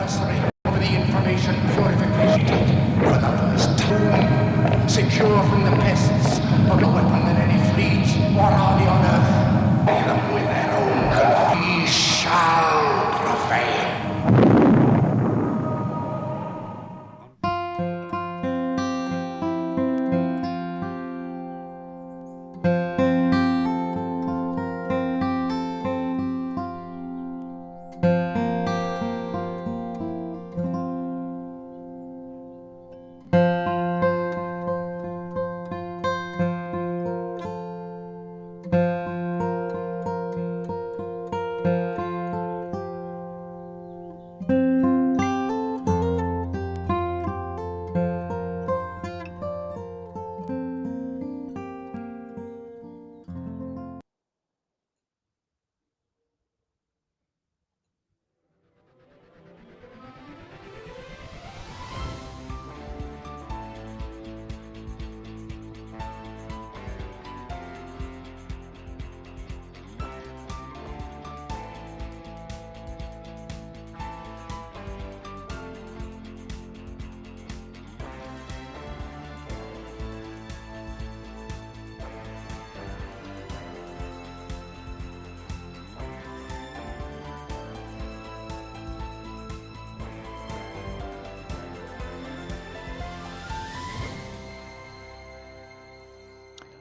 adversary over the information purification gate for the first time. Secure from the pests of the weapon that any fleets or army on Earth may them with their own. We shall prevail.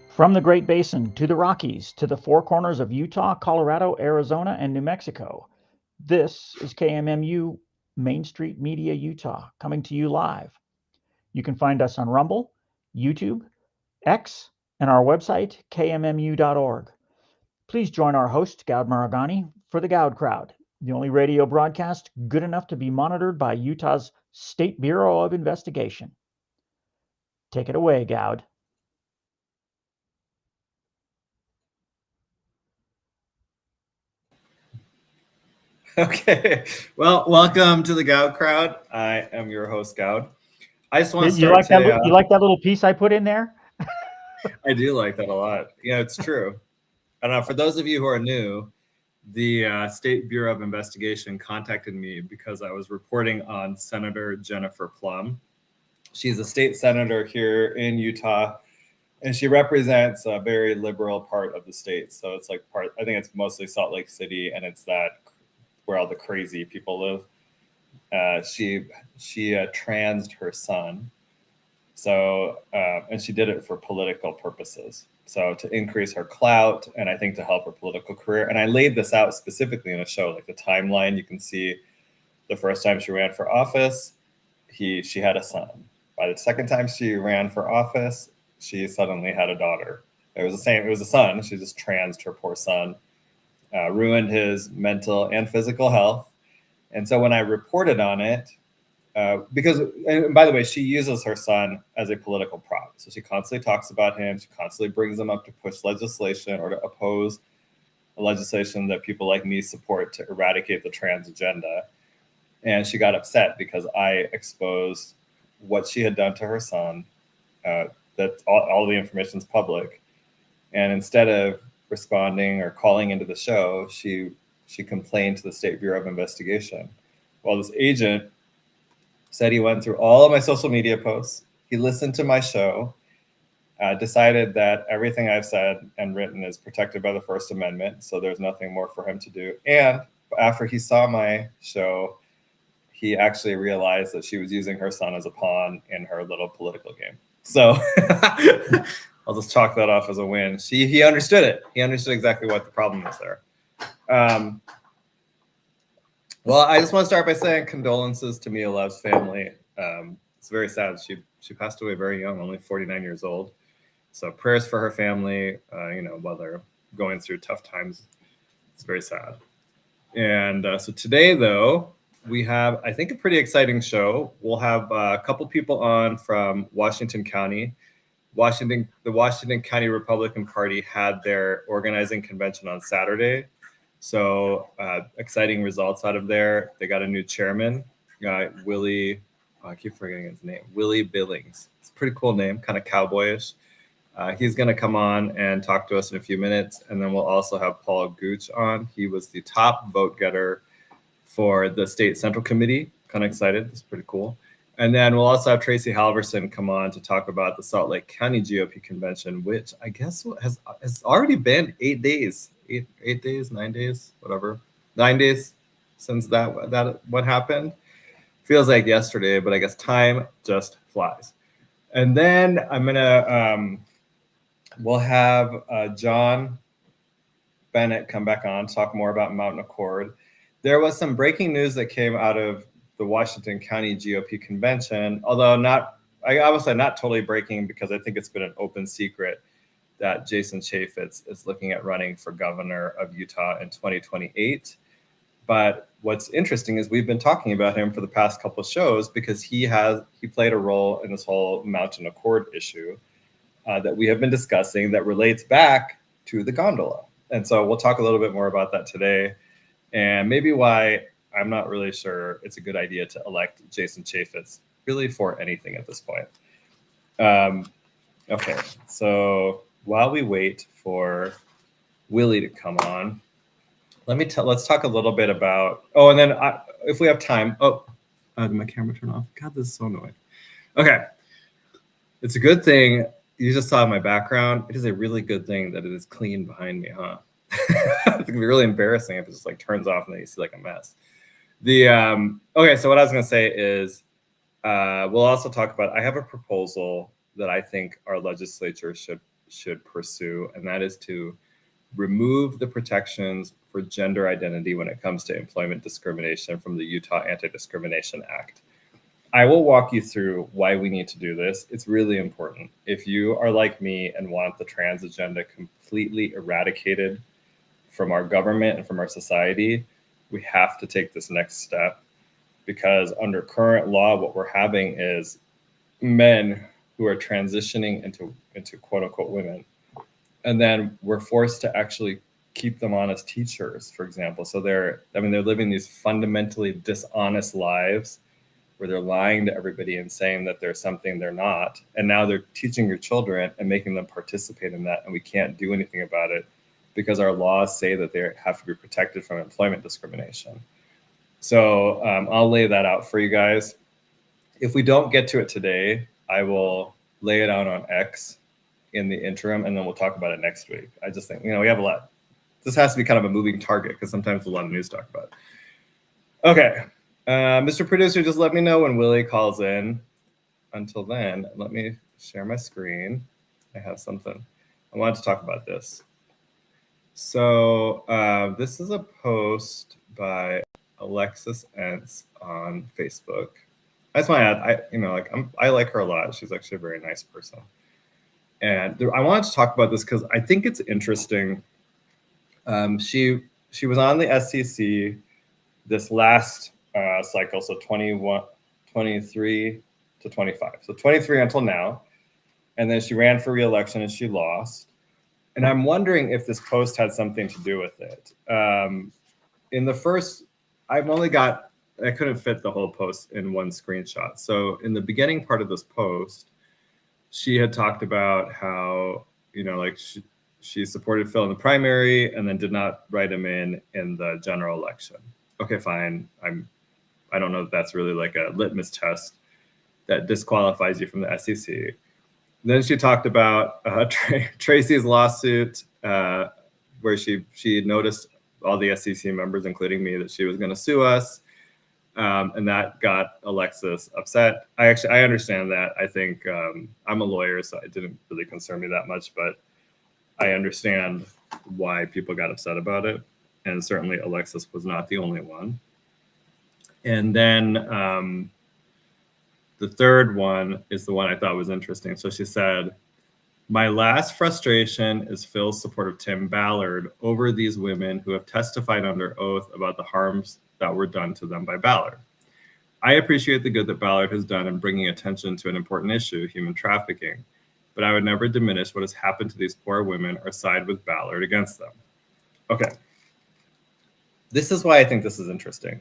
From the Great Basin to the Rockies to the four corners of Utah, Colorado, Arizona, and New Mexico, this is KMMU Main Street Media Utah, coming to you live. You can find us on Rumble, YouTube, X, and our website, kmmu.org. Please join our host, Goud Maragani, for the Goud Crowd, the only radio broadcast good enough to be monitored by Utah's State Bureau of Investigation. Take it away, Goud. Okay, well, welcome to the Goud Crowd. I am your host, Goud. I just want to You start today. You like that little piece I put in there? I do like that a lot. Yeah, it's true. I don't know. For those of you who are new, the State Bureau of Investigation contacted me because I was reporting on Senator Jennifer Plum. She's a state senator here in Utah, and she represents a very liberal part of the state. So it's like I think it's mostly Salt Lake City, and it's that where all the crazy people live. She transed her son. So, and she did it for political purposes. So to increase her clout, and I think to help her political career. And I laid this out specifically in a show, like the timeline. You can see the first time she ran for office, she had a son. By the second time she ran for office, she suddenly had a daughter. It was a son. She just transed her poor son. Ruined his mental and physical health. And so when I reported on it, because, and by the way, she uses her son as a political prop. So she constantly talks about him. She constantly brings him up to push legislation or to oppose a legislation that people like me support to eradicate the trans agenda. And she got upset because I exposed what she had done to her son, that all the information is public. And instead of responding or calling into the show, she complained to the State Bureau of Investigation. Well, this agent said he went through all of my social media posts. He listened to my show, decided that everything I've said and written is protected by the First Amendment, so there's nothing more for him to do. And after he saw my show, he actually realized that she was using her son as a pawn in her little political game. So I'll just chalk that off as a win. He understood it. He understood exactly what the problem was there. Well, I just want to start by saying condolences to Mia Love's family. It's very sad. She passed away very young, only 49 years old. So prayers for her family, while they're going through tough times. It's very sad. And so today, though, we have, I think, a pretty exciting show. We'll have a couple people on from Washington County. The Washington County Republican Party had their organizing convention on Saturday. So exciting results out of there. They got a new chairman, Willie. I keep forgetting his name. Willie Billings. It's a pretty cool name, kind of cowboyish. He's going to come on and talk to us in a few minutes. And then we'll also have Paul Gooch on. He was the top vote getter for the state central committee kind of excited. It's pretty cool. And then we'll also have Tracie Halvorson come on to talk about the Salt Lake County GOP convention, which I guess has already been 8 days, 9 days, whatever, 9 days since that what happened. Feels like yesterday, but I guess time just flies. And then we'll have John Bennett come back on to talk more about Mountain Accord. There was some breaking news that came out of the Washington County GOP convention, although I would say not totally breaking, because I think it's been an open secret that Jason Chaffetz is looking at running for governor of Utah in 2028. But what's interesting is we've been talking about him for the past couple of shows because he played a role in this whole Mountain Accord issue that we have been discussing that relates back to the gondola. And so we'll talk a little bit more about that today, and maybe why I'm not really sure it's a good idea to elect Jason Chaffetz really for anything at this point. Okay, so while we wait for Willie to come on, let's talk a little bit about, and then if we have time, did my camera turn off? God, this is so annoying. Okay, it's a good thing. You just saw my background. It is a really good thing that it is clean behind me, huh? It's gonna be really embarrassing if it just like turns off and then you see like a mess. Okay, so what I was gonna say is we'll also talk about, I have a proposal that I think our legislature should pursue, and that is to remove the protections for gender identity when it comes to employment discrimination from the Utah Anti-Discrimination Act. I will walk you through why we need to do this. It's really important. If you are like me and want the trans agenda completely eradicated from our government and from our society, we have to take this next step, because under current law, what we're having is men who are transitioning into quote unquote women. And then we're forced to actually keep them on as teachers, for example. So they're living these fundamentally dishonest lives where they're lying to everybody and saying that they're something they're not. And now they're teaching your children and making them participate in that. And we can't do anything about it because our laws say that they have to be protected from employment discrimination. So I'll lay that out for you guys. If we don't get to it today, I will lay it out on X in the interim, and then we'll talk about it next week. I just think, we have a lot. This has to be kind of a moving target because sometimes there's a lot of news to talk about. Okay. Mr. Producer, just let me know when Willie calls in. Until then, let me share my screen. I have something. I wanted to talk about this. So this is a post by Alexis Entz on Facebook. I just want to add, I like her a lot. She's actually a very nice person. And I wanted to talk about this because I think it's interesting. She was on the SEC this last cycle, so 23 to 25. So 23 until now. And then she ran for re-election and she lost. And I'm wondering if this post had something to do with it. In the first, I couldn't fit the whole post in one screenshot. So in the beginning part of this post, she had talked about how, she supported Phil in the primary and then did not write him in the general election. Okay, fine. I don't know if that's really like a litmus test that disqualifies you from the SEC. Then she talked about Tracie's lawsuit, where she noticed all the SEC members, including me, that she was going to sue us. And that got Alexis upset. I understand that. I think I'm a lawyer, so it didn't really concern me that much, but I understand why people got upset about it. And certainly Alexis was not the only one. And then the third one is the one I thought was interesting. So she said, "My last frustration is Phil's support of Tim Ballard over these women who have testified under oath about the harms that were done to them by Ballard. I appreciate the good that Ballard has done in bringing attention to an important issue, human trafficking, but I would never diminish what has happened to these poor women or side with Ballard against them." Okay. This is why I think this is interesting.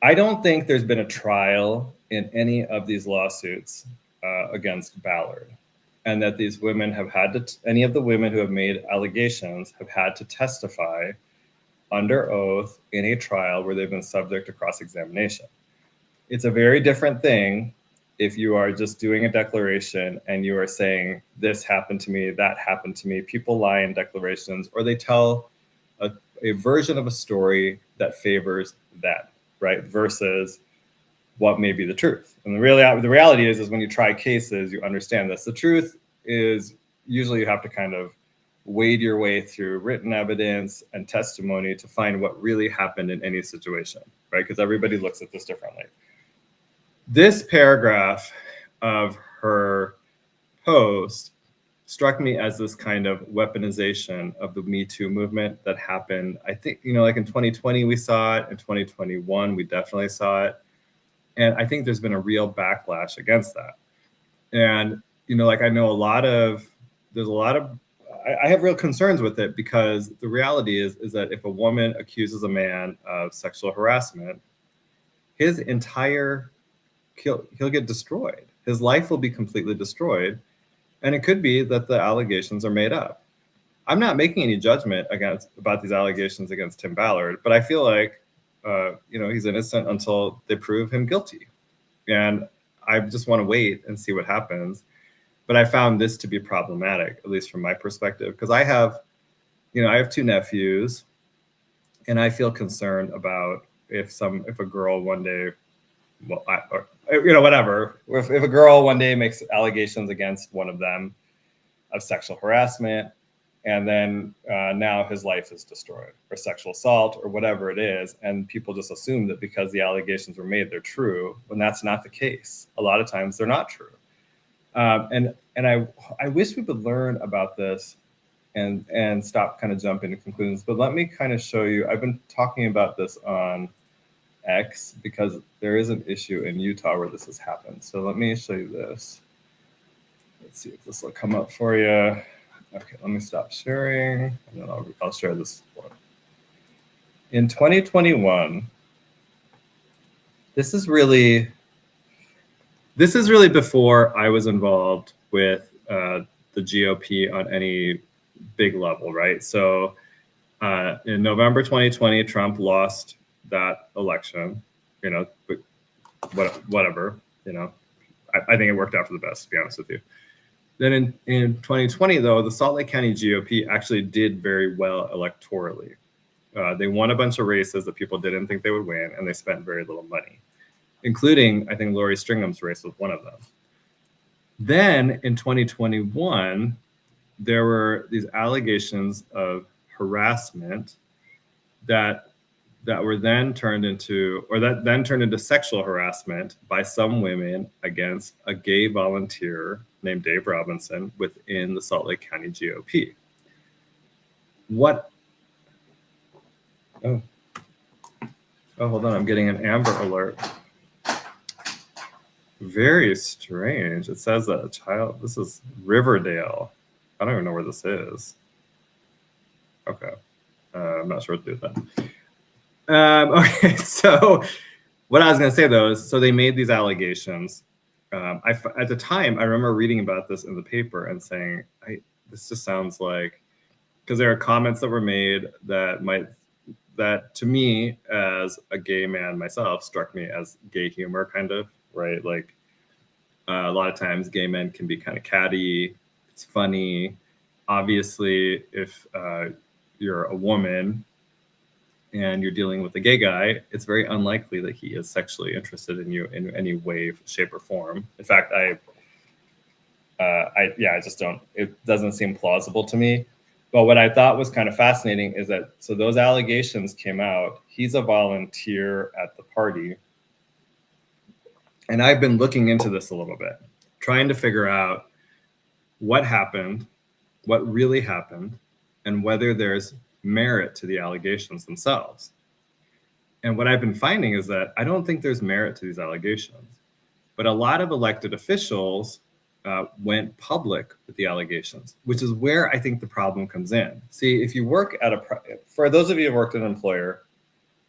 I don't think there's been a trial in any of these lawsuits against Ballard, and that these women have had to, any of the women who have made allegations have had to testify under oath in a trial where they've been subject to cross-examination. It's a very different thing if you are just doing a declaration and you are saying, this happened to me, that happened to me. People lie in declarations, or they tell a version of a story that favors that, right? Versus what may be the truth. And the reality is when you try cases, you understand this. The truth is usually you have to kind of wade your way through written evidence and testimony to find what really happened in any situation, right? Because everybody looks at this differently. This paragraph of her post struck me as this kind of weaponization of the Me Too movement that happened. I think, like in 2020, we saw it. In 2021, we definitely saw it. And I think there's been a real backlash against that. And, I know I have real concerns with it, because the reality is that if a woman accuses a man of sexual harassment, his entire, he'll get destroyed. His life will be completely destroyed. And it could be that the allegations are made up. I'm not making any judgment about these allegations against Tim Ballard, but I feel like, he's innocent until they prove him guilty. And I just want to wait and see what happens. But I found this to be problematic, at least from my perspective, because I have 2 nephews, and I feel concerned about if a girl one day, whatever, if a girl one day makes allegations against one of them of sexual harassment, and then now his life is destroyed, or sexual assault, or whatever it is, and people just assume that because the allegations were made, they're true, when that's not the case. A lot of times they're not true. And I wish we would learn about this and stop kind of jumping to conclusions. But let me kind of show you. I've been talking about this on X because there is an issue in Utah where this has happened. So let me show you this. Let's see if this will come up for you. Okay, let me stop sharing, and then I'll share this one. In 2021, this is really before I was involved with the GOP on any big level, right? So in November 2020, Trump lost that election, but whatever, I think it worked out for the best, to be honest with you. Then in 2020, though, the Salt Lake County GOP actually did very well electorally. They won a bunch of races that people didn't think they would win, and they spent very little money, including, I think, Lori Stringham's race was one of them. Then in 2021, there were these allegations of harassment that were then turned into sexual harassment by some women against a gay volunteer named Dave Robinson within the Salt Lake County GOP. Oh, hold on, I'm getting an Amber Alert. Very strange. It says that a child, this is Riverdale. I don't even know where this is. Okay. I'm not sure what to do with that. Okay, so what I was going to say, though, is so they made these allegations. At the time, I remember reading about this in the paper and saying, this just sounds like, because there are comments that were made that to me, as a gay man myself, struck me as gay humor, kind of, right? Like a lot of times gay men can be kind of catty. It's funny. Obviously, if you're a woman and you're dealing with a gay guy, it's very unlikely that he is sexually interested in you in any way, shape, or form. In fact, I just don't, it doesn't seem plausible to me. But what I thought was kind of fascinating is that, so those allegations came out, he's a volunteer at the party. And I've been looking into this a little bit, trying to figure out what happened, what really happened, and whether there's merit to the allegations themselves. And what I've been finding is that I don't think there's merit to these allegations, but a lot of elected officials went public with the allegations, which is where I think the problem comes in. See, if you work at for those of you who worked at an employer,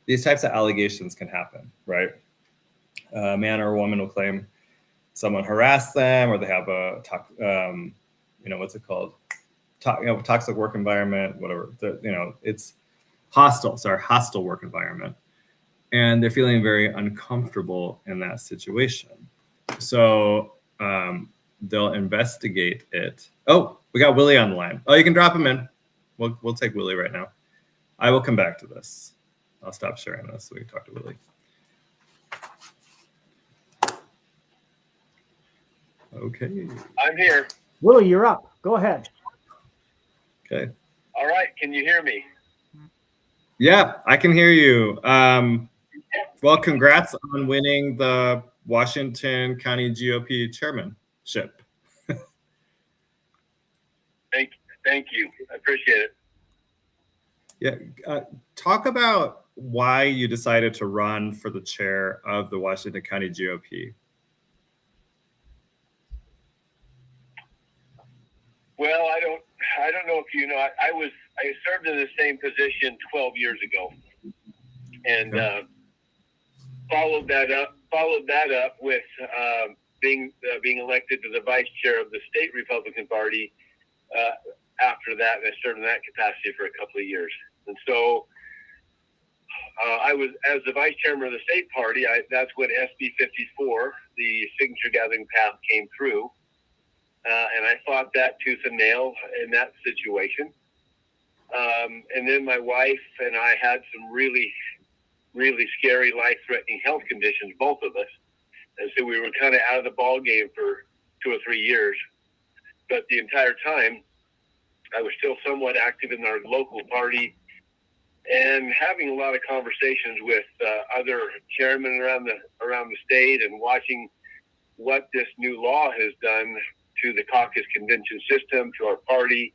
these types of allegations can happen, right? A man or a woman will claim someone harassed them, or they have a, what's it called? Toxic work environment, whatever. It's hostile work environment. And they're feeling very uncomfortable in that situation. So they'll investigate it. Oh, we got Willie on the line. Oh, you can drop him in. We'll take Willie right now. I will come back to this. I'll stop sharing this so we can talk to Willie. Okay. I'm here. Willie, you're up. Go ahead. Okay. All right. Can you hear me? Yeah, I can hear you. Well, congrats on winning the Washington County GOP chairmanship. Thank you. I appreciate it. Yeah. Talk about why you decided to run for the chair of the Washington County GOP. Well, I don't know if you know. I served in the same position 12 years ago, and followed that up with being elected to the vice chair of the state Republican Party. After that, I served in that capacity for a couple of years, and so I was, as the vice chairman of the state party. That's when SB 54, the signature gathering path, came through. And I fought that tooth and nail in that situation. And then my wife and I had some really, really scary, life-threatening health conditions, both of us. And so we were kind of out of the ball game for 2 or 3 years. But the entire time, I was still somewhat active in our local party and having a lot of conversations with other chairmen around the state and watching what this new law has done to the caucus convention system, to our party,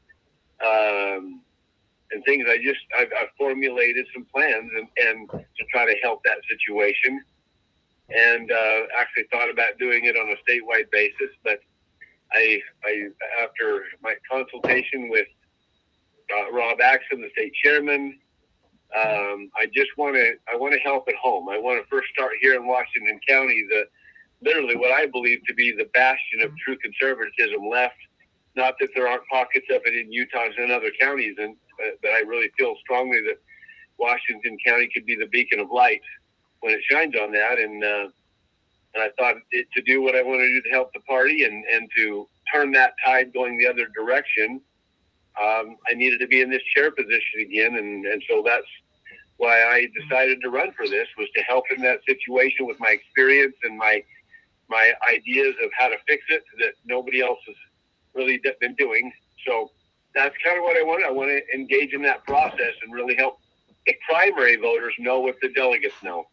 and things. I've formulated some plans and to try to help that situation, and actually thought about doing it on a statewide basis. But I after my consultation with Rob Axon, the state chairman, I want to help at home. I want to first start here in Washington County, literally what I believe to be the bastion of true conservatism left. Not that there aren't pockets of it in Utah and other counties, but I really feel strongly that Washington County could be the beacon of light when it shines on that. And I thought to do what I want to do to help the party and to turn that tide going the other direction, I needed to be in this chair position again. And so that's why I decided to run for this, was to help in that situation with my experience and my ideas of how to fix it that nobody else has really been doing. So that's kind of what I want. I want to engage in that process and really help the primary voters know what the delegates know.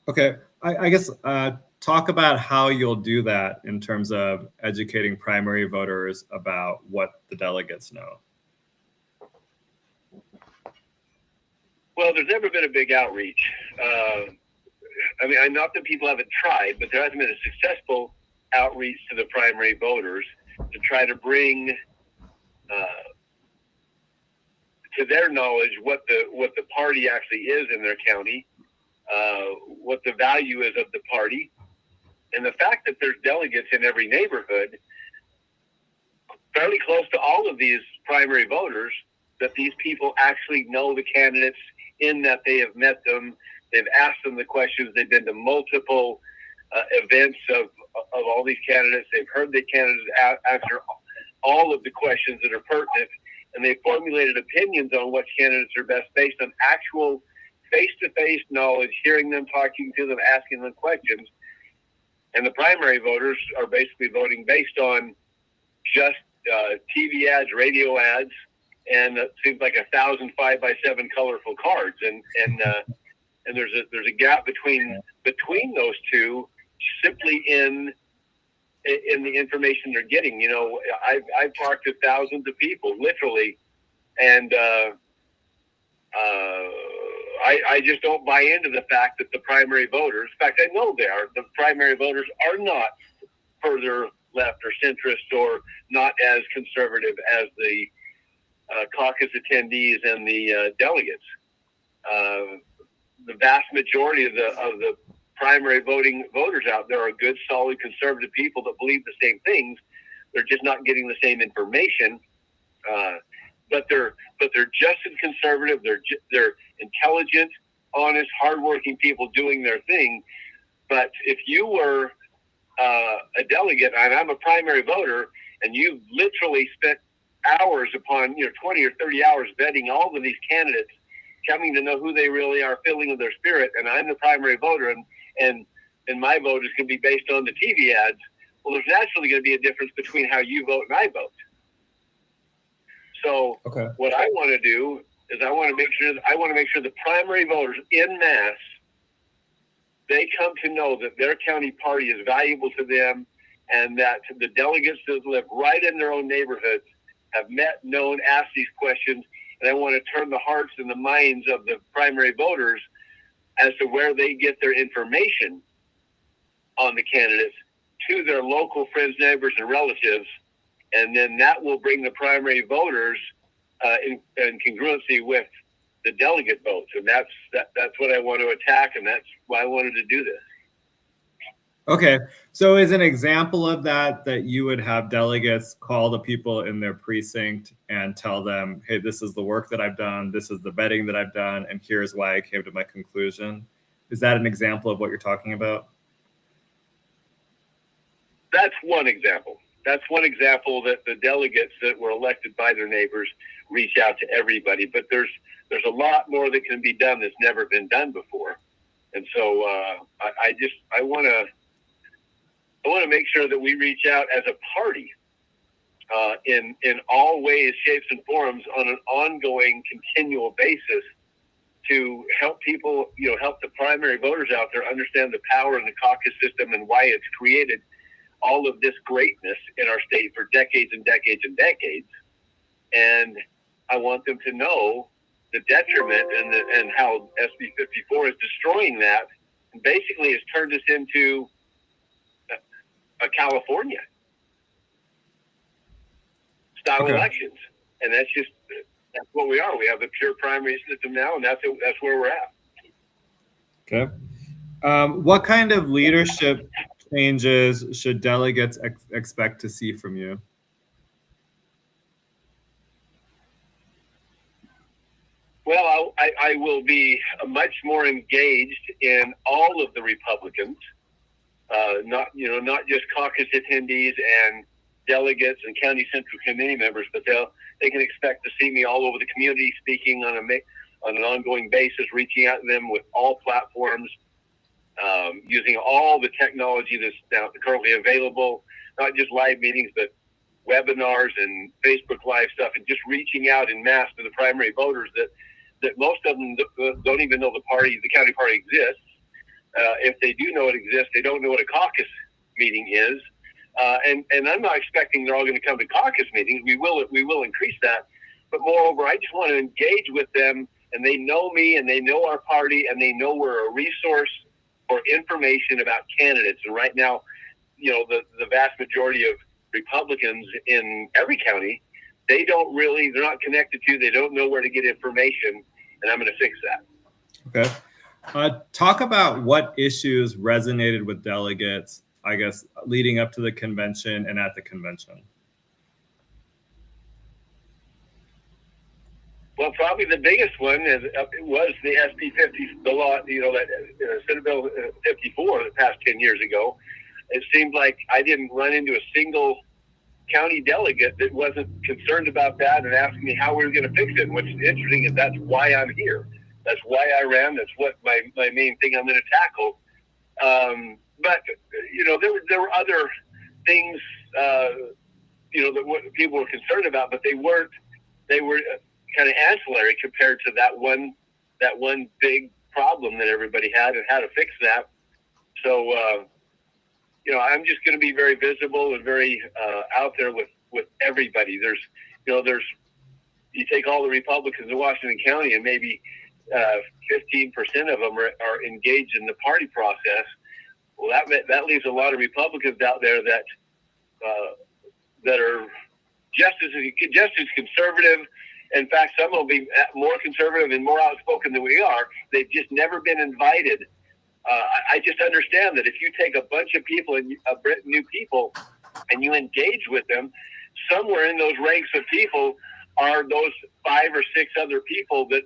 Okay. I guess talk about how you'll do that in terms of educating primary voters about what the delegates know. Well, there's never been a big outreach. I mean, not that people haven't tried, but there hasn't been a successful outreach to the primary voters to try to bring to their knowledge what the party actually is in their county, what the value is of the party, and the fact that there's delegates in every neighborhood, fairly close to all of these primary voters, that these people actually know the candidates in that they have met them. They've asked them the questions. They've been to multiple events of all these candidates. They've heard the candidates answer all of the questions that are pertinent, and they've formulated opinions on which candidates are best based on actual face-to-face knowledge, hearing them, talking to them, asking them questions. And the primary voters are basically voting based on just TV ads, radio ads, and it seems like 1,000 5x7 colorful cards. And there's a gap between those two, simply in the information they're getting. You know, I've talked to thousands of people, literally, and I just don't buy into the fact that the primary voters, in fact, I know the primary voters are not further left or centrist or not as conservative as the caucus attendees and the delegates. The vast majority of the primary voters out there are good, solid, conservative people that believe the same things. They're just not getting the same information. but they're just as conservative. They're intelligent, honest, hardworking people doing their thing. But if you were a delegate and I'm a primary voter, and you've literally spent hours upon 20 or 30 hours vetting all of these candidates, coming to know who they really are, feeling of their spirit, and I'm the primary voter, and my vote is going to be based on the TV ads. Well, there's naturally going to be a difference between how you vote and I vote. So What I want to do is I want to make sure the primary voters en masse, they come to know that their county party is valuable to them, and that the delegates that live right in their own neighborhoods have met, known, asked these questions. And I want to turn the hearts and the minds of the primary voters as to where they get their information on the candidates to their local friends, neighbors, and relatives. And then that will bring the primary voters in congruency with the delegate votes. And that's what I want to attack, and that's why I wanted to do this. Okay, so as an example of that you would have delegates call the people in their precinct and tell them, hey, this is the work that I've done, this is the vetting that I've done, and here's why I came to my conclusion. Is that an example of what you're talking about? That's one example. That's one example, that the delegates that were elected by their neighbors reach out to everybody. But there's a lot more that can be done that's never been done before. And so I want to make sure that we reach out as a party in all ways, shapes, and forms on an ongoing, continual basis to help people, help the primary voters out there understand the power in the caucus system and why it's created all of this greatness in our state for decades and decades and decades. And I want them to know the detriment and how SB 54 is destroying that, and basically has turned us into a California style elections. And that's what we are. We have the pure primary system now, and that's where we're at. Okay. What kind of leadership changes should delegates expect to see from you? Well, I will be much more engaged in all of the Republicans, not just caucus attendees and delegates and county central committee members, but they can expect to see me all over the community, speaking on an ongoing basis, reaching out to them with all platforms, using all the technology that's now currently available, not just live meetings, but webinars and Facebook Live stuff, and just reaching out in mass to the primary voters that most of them don't even know the county party exists. If they do know it exists, they don't know what a caucus meeting is. And I'm not expecting they're all going to come to caucus meetings. We will increase that. But moreover, I just want to engage with them, and they know me, and they know our party, and they know we're a resource for information about candidates. And right now, the vast majority of Republicans in every county, they're not connected to, they don't know where to get information, and I'm going to fix that. Okay. Talk about what issues resonated with delegates, I guess, leading up to the convention and at the convention. Well, probably the biggest one was the SB 50, the law, that Senate Bill 54 that passed 10 years ago. It seemed like I didn't run into a single county delegate that wasn't concerned about that and asking me how we were going to fix it. And what's interesting is that's why I'm here. That's why I ran. That's what my main thing I'm going to tackle. But there were other things that what people were concerned about, but they were kind of ancillary compared to that one big problem that everybody had and how to fix that. So I'm just going to be very visible and very out there with everybody. There's you take all the Republicans in Washington County, and maybe 15% of them are engaged in the party process. Well, that leaves a lot of Republicans out there that are just as conservative. In fact, some will be more conservative and more outspoken than we are. They've just never been invited. I just understand that if you take a bunch of people and new people and you engage with them, somewhere in those ranks of people are those 5 or 6 other people that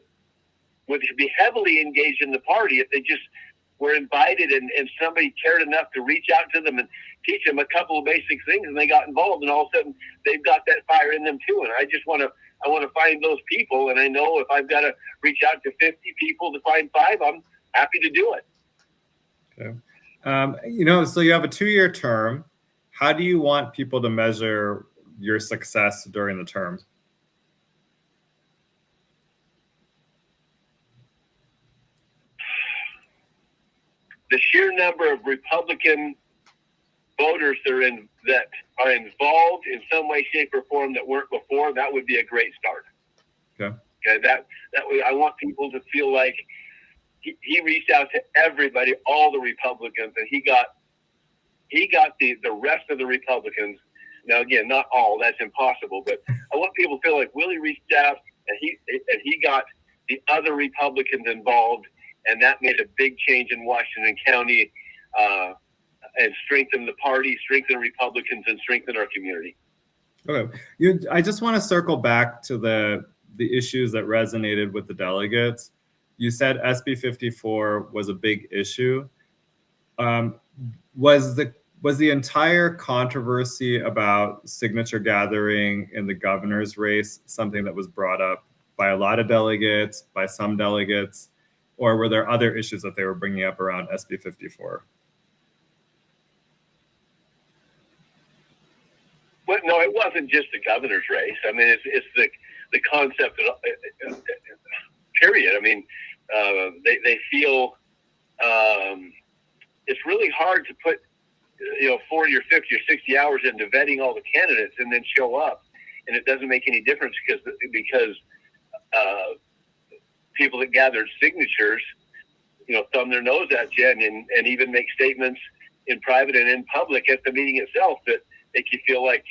would be heavily engaged in the party if they just were invited and somebody cared enough to reach out to them and teach them a couple of basic things, and they got involved, and all of a sudden they've got that fire in them too. And I want to find those people, and I know if I've got to reach out to 50 people to find 5, I'm happy to do it. Okay. So you have a 2-year term. How do you want people to measure your success during the term? The sheer number of Republican voters that are involved in some way, shape, or form that weren't before, that would be a great start. Okay. That way, I want people to feel like he reached out to everybody, all the Republicans, and he got the rest of the Republicans. Now, again, not all, that's impossible, but I want people to feel like Willie reached out and he got the other Republicans involved, and that made a big change in Washington County, and strengthen the party, strengthen Republicans, and strengthen our community. Okay. I just want to circle back to the issues that resonated with the delegates. You said SB 54 was a big issue. Was the entire controversy about signature gathering in the governor's race something that was brought up by a lot of delegates, by some delegates, or were there other issues that they were bringing up around SB 54? Well, no, it wasn't just the governor's race. I mean, it's the concept of, period. I mean, they feel it's really hard to put 40 or 50 or 60 hours into vetting all the candidates and then show up, and it doesn't make any difference because people that gathered signatures, thumb their nose at you and even make statements in private and in public at the meeting itself that make you feel like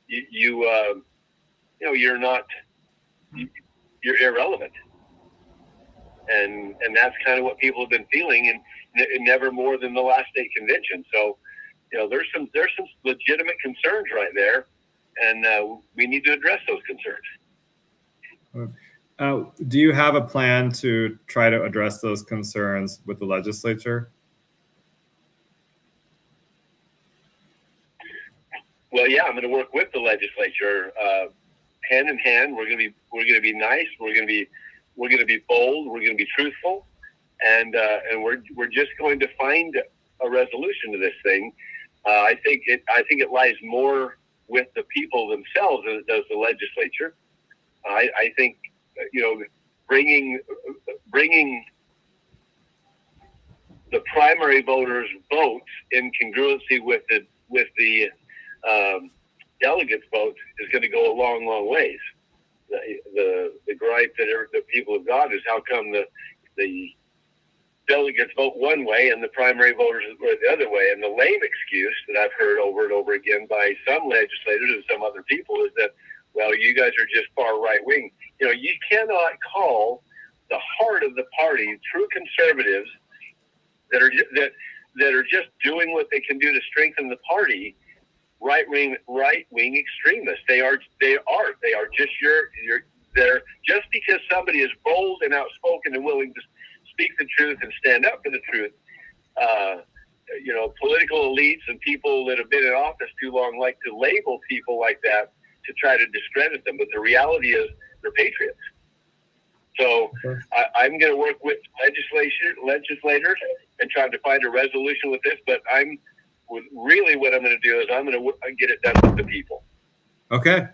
you're irrelevant, and that's kind of what people have been feeling, and never more than the last state convention. So, there's some legitimate concerns right there, and we need to address those concerns. Do you have a plan to try to address those concerns with the legislature? Well, yeah, I'm going to work with the legislature hand in hand. We're going to be nice. We're going to be bold. We're going to be truthful, and we're just going to find a resolution to this thing. I think it lies more with the people themselves than it does the legislature. I think bringing the primary voters' votes in congruency with the delegates' votes is going to go a long, long ways. The gripe that people have got is how come the delegates vote one way and the primary voters vote the other way. And the lame excuse that I've heard over and over again by some legislators and some other people is that, well, you guys are just far right wing. You cannot call the heart of the party, true conservatives that are just doing what they can do to strengthen the party, right wing extremists. They are just they're just because somebody is bold and outspoken and willing to speak the truth and stand up for the truth. Political elites and people that have been in office too long like to label people like that to try to discredit them. But the reality is they're patriots. So I'm going to work with legislators and try to find a resolution with this. But really what I'm going to do is I'm going to get it done with the people. Okay.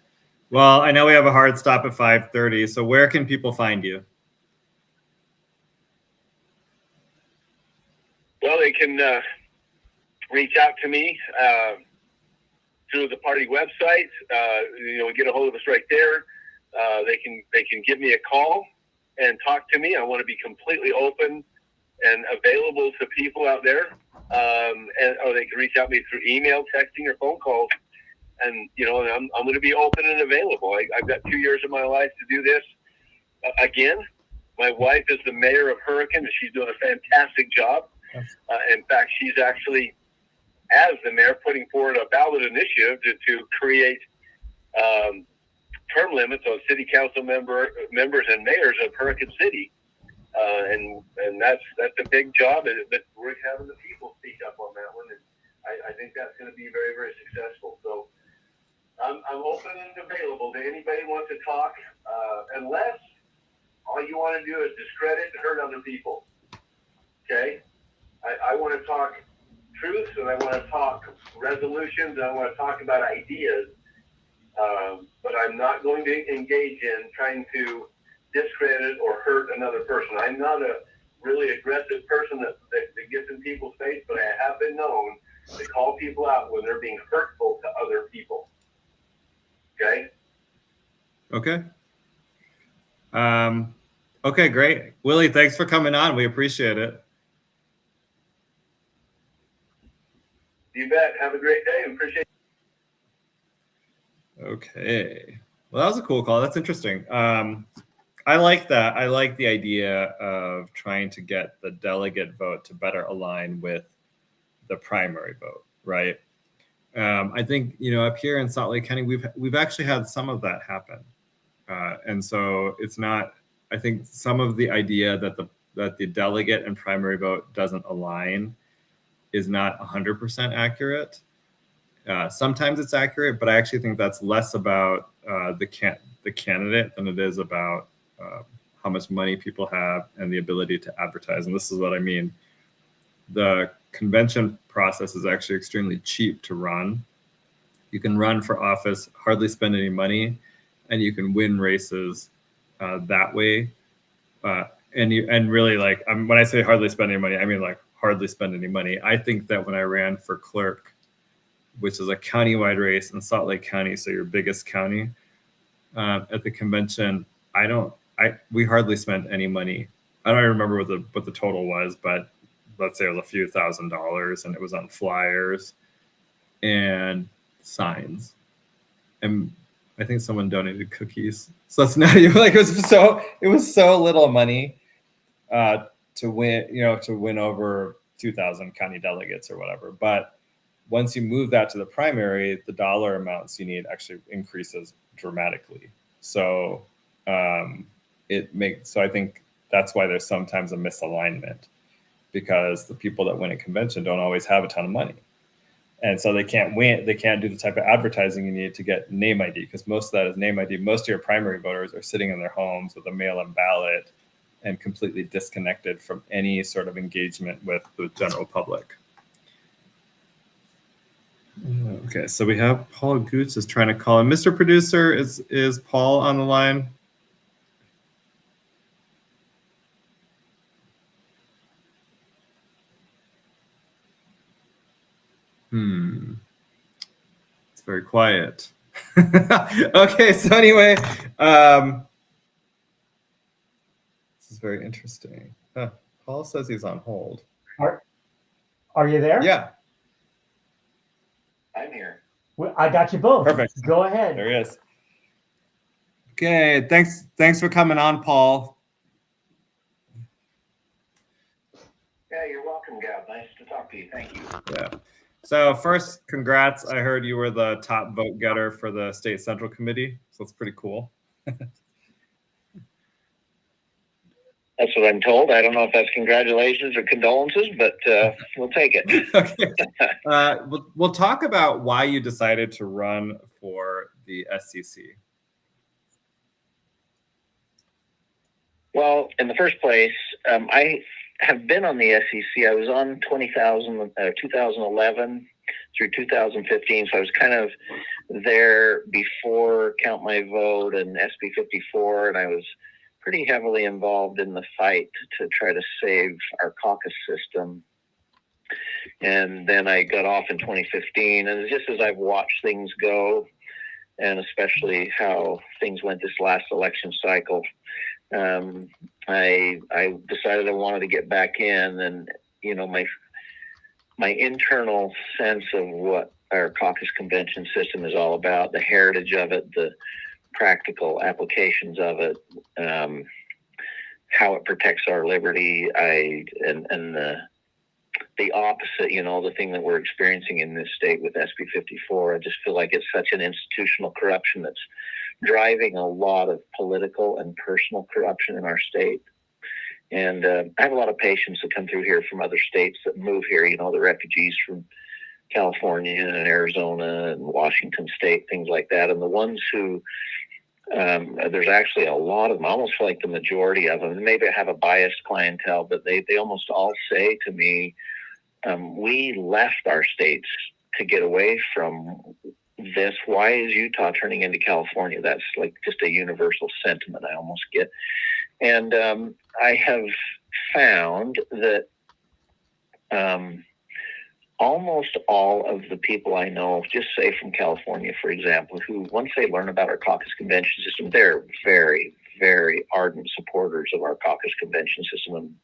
Well, I know we have a hard stop at 5:30. So where can people find you? Well, they can reach out to me through the party website. Get a hold of us right there. They can give me a call and talk to me. I want to be completely open and available to people out there. Or they can reach out to me through email, texting, or phone calls. And I'm going to be open and available. I've got 2 years of my life to do this. Again, my wife is the mayor of Hurricane, and she's doing a fantastic job. In fact, she's actually, as the mayor, putting forward a ballot initiative to create term limits on city council members and mayors of Hurricane City. And that's a big job, but we're having the people speak up on that one, and I think that's going to be very, very successful. So I'm open and available to anybody who wants to talk, unless all you want to do is discredit and hurt other people. Okay? I want to talk truth, and I want to talk resolutions, and I want to talk about ideas, but I'm not going to engage in trying to discredit or hurt another person. I'm not a really aggressive person that gets in people's face, but I have been known to call people out when they're being hurtful to other people. Okay? Okay. Okay, great. Willie, thanks for coming on. We appreciate it. You bet. Have a great day. Appreciate it. Okay. Well, that was a cool call. That's interesting. I like that. I like the idea of trying to get the delegate vote to better align with the primary vote, right? I think, up here in Salt Lake County, we've actually had some of that happen. And so it's not, I think some of the idea that the delegate and primary vote doesn't align is not 100% accurate. Sometimes it's accurate, but I actually think that's less about the candidate than it is about how much money people have and the ability to advertise. And this is what I mean. The convention process is actually extremely cheap to run. You can run for office, hardly spend any money, and you can win races that way. And really, like, when I say hardly spend any money, I mean like hardly spend any money. I think that when I ran for clerk, which is a countywide race in Salt Lake County, so your biggest county, at the convention, we hardly spent any money. I don't even remember what the total was, but let's say it was a few $1,000s, and it was on flyers and signs. And I think someone donated cookies. So that's not even like it was so little money to win over 2,000 county delegates or whatever. But once you move that to the primary, the dollar amounts you need actually increases dramatically. So I think that's why there's sometimes a misalignment, because the people that win a convention don't always have a ton of money. And so they can't win. They can't do the type of advertising you need to get name ID, because most of that is name ID. Most of your primary voters are sitting in their homes with a mail-in ballot and completely disconnected from any sort of engagement with the general public. Okay, so we have Paul Gooch is trying to call in. Mr. Producer, is Paul on the line? It's very quiet. Okay, so anyway, this is very interesting. Paul says he's on hold. Are you there? Yeah. I'm here. Well, I got you both. Perfect. Go ahead. There he is. Okay, thanks for coming on, Paul. Yeah, you're welcome, Goud. Nice to talk to you. Thank you. Yeah. So first, congrats. I heard you were the top vote getter for the State Central Committee. So that's pretty cool. That's what I'm told. I don't know if that's congratulations or condolences, but we'll take it. Okay. We'll talk about why you decided to run for the SCC. Well, in the first place, I have been on the SEC. I was on 2011 through 2015, so I was kind of there before Count My Vote and SB 54, and I was pretty heavily involved in the fight to try to save our caucus system. And then I got off in 2015, and just as I've watched things go, and especially how things went this last election cycle, I decided I wanted to get back in, and my internal sense of what our caucus convention system is all about, the heritage of it, the practical applications of it, how it protects our liberty, and the opposite, the thing that we're experiencing in this state with SB 54. I just feel like it's such an institutional corruption that's driving a lot of political and personal corruption in our state. And I have a lot of patients that come through here from other states that move here, you know, the refugees from California and Arizona and Washington State, things like that. And the ones who, there's actually a lot of them, almost like the majority of them, maybe I have a biased clientele, but they almost all say to me, we left our states to get away from this. Why is Utah turning into California? That's like just a universal sentiment I almost get. And I have found that almost all of the people I know, just say from California, for example, who once they learn about our caucus convention system, they're very, very ardent supporters of our caucus convention system and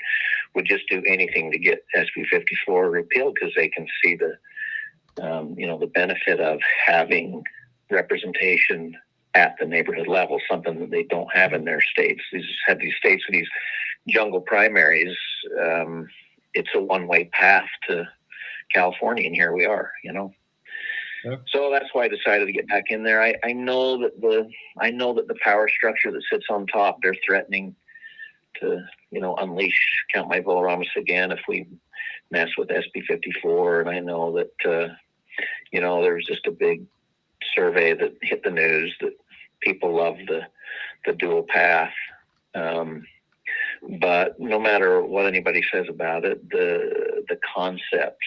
would just do anything to get SB 54 repealed because they can see the, the benefit of having representation at the neighborhood level, something that they don't have in their states. These states with these jungle primaries. It's a one-way path to California, and here we are, you know. Yep. So that's why I decided to get back in there. I know that the power structure that sits on top, they're threatening to, unleash Count My Vote again if we mess with SB 54. And I know that, there was just a big survey that hit the news that people love the dual path. But no matter what anybody says about it, the concept,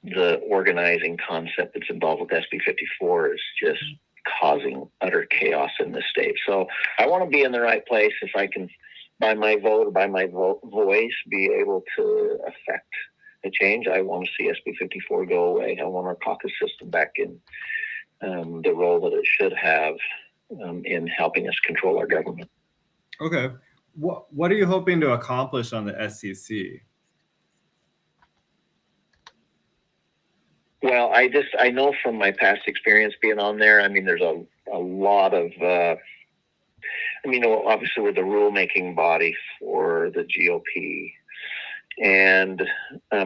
the organizing concept that's involved with SB 54 is just causing utter chaos in the state. So I want to be in the right place if I can, by my vote or by my voice, be able to affect a change. I want to see SB 54 go away. I want our caucus system back in the role that it should have in helping us control our government. Okay. What are you hoping to accomplish on the SCC? Well, I know from my past experience being on there, I mean, there's a lot of, obviously we're the rulemaking body for the GOP. And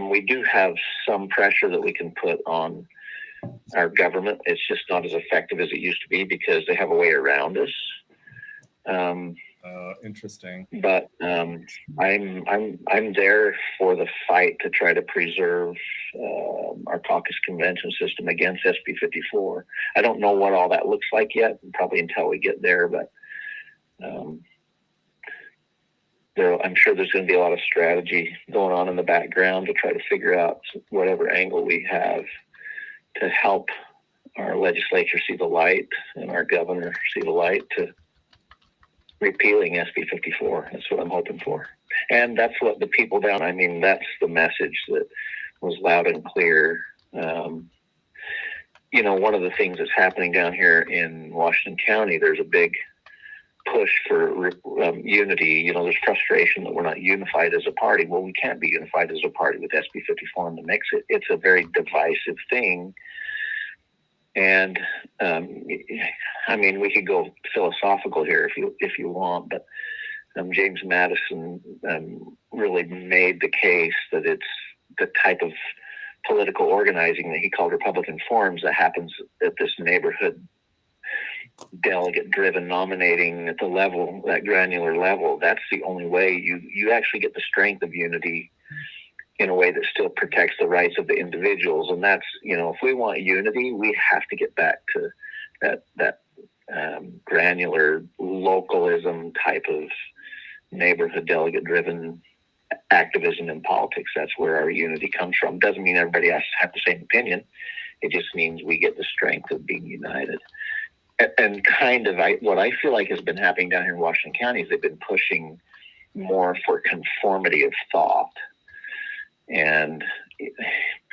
we do have some pressure that we can put on our government. It's just not as effective as it used to be because they have a way around us. Interesting. But I'm there for the fight to try to preserve our caucus convention system against SB 54. I don't know what all that looks like yet, probably until we get there. But I'm sure there's going to be a lot of strategy going on in the background to try to figure out whatever angle we have to help our legislature see the light and our governor see the light to repealing SB 54. That's what I'm hoping for. And that's what the people down, that's the message that was loud and clear. One of the things that's happening down here in Washington County, there's a big push for unity. There's frustration that we're not unified as a party. Well, we can't be unified as a party with SB 54 in the mix. It's a very divisive thing. And we could go philosophical here if you want, but James Madison really made the case that it's the type of political organizing that he called Republican forms that happens at this neighborhood delegate-driven nominating at the level, that granular level. That's the only way you actually get the strength of unity in a way that still protects the rights of the individuals. And that's, if we want unity, we have to get back to that granular localism type of neighborhood delegate-driven activism in politics. That's where our unity comes from. Doesn't mean everybody has to have the same opinion. It just means we get the strength of being united. And what I feel like has been happening down here in Washington County is they've been pushing more for conformity of thought. And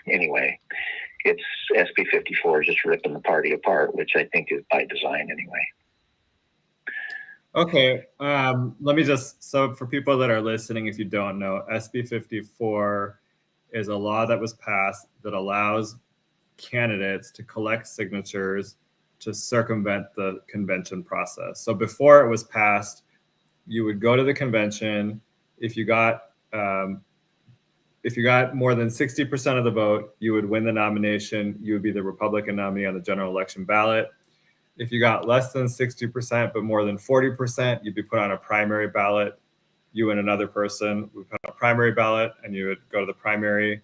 anyway, it's SB 54 is just ripping the party apart, which I think is by design anyway. Okay, let me so for people that are listening, if you don't know, SB 54 is a law that was passed that allows candidates to collect signatures to circumvent the convention process. So before it was passed, you would go to the convention. If you got more than 60% of the vote, you would win the nomination. You would be the Republican nominee on the general election ballot. If you got less than 60%, but more than 40%, you'd be put on a primary ballot. You and another person would put on a primary ballot, and you would go to the primary.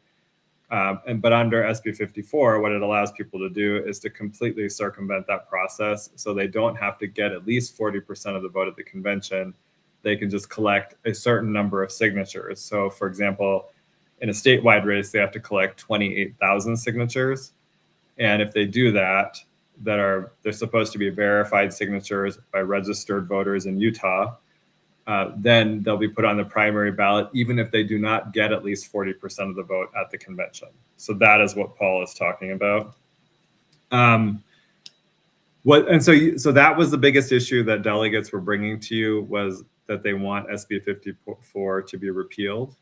But under SB 54, what it allows people to do is to completely circumvent that process. So they don't have to get at least 40% of the vote at the convention. They can just collect a certain number of signatures. So for example, in a statewide race, they have to collect 28,000 signatures. And if they do that, they're supposed to be verified signatures by registered voters in Utah, then they'll be put on the primary ballot, even if they do not get at least 40% of the vote at the convention. So that is what Paul is talking about. So that was the biggest issue that delegates were bringing to you, was that they want SB 54 to be repealed.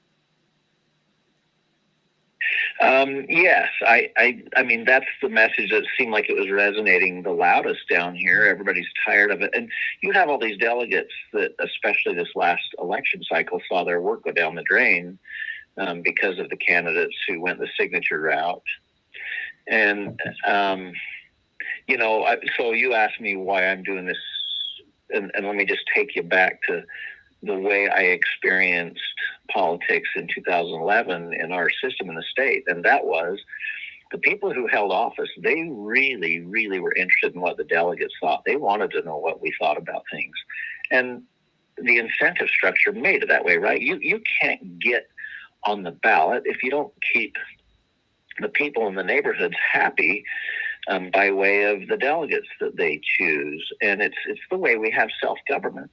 Yes, I mean, that's the message that seemed like it was resonating the loudest down here. Everybody's tired of it. And you have all these delegates that, especially this last election cycle, saw their work go down the drain because of the candidates who went the signature route. And, you know, so you asked me why I'm doing this. And let me just take you back to the way I experienced politics in 2011 in our system in the state. And that was the people who held office, they really, really were interested in what the delegates thought. They wanted to know what we thought about things. And the incentive structure made it that way, right? You can't get on the ballot if you don't keep the people in the neighborhoods happy by way of the delegates that they choose. And it's the way we have self-government.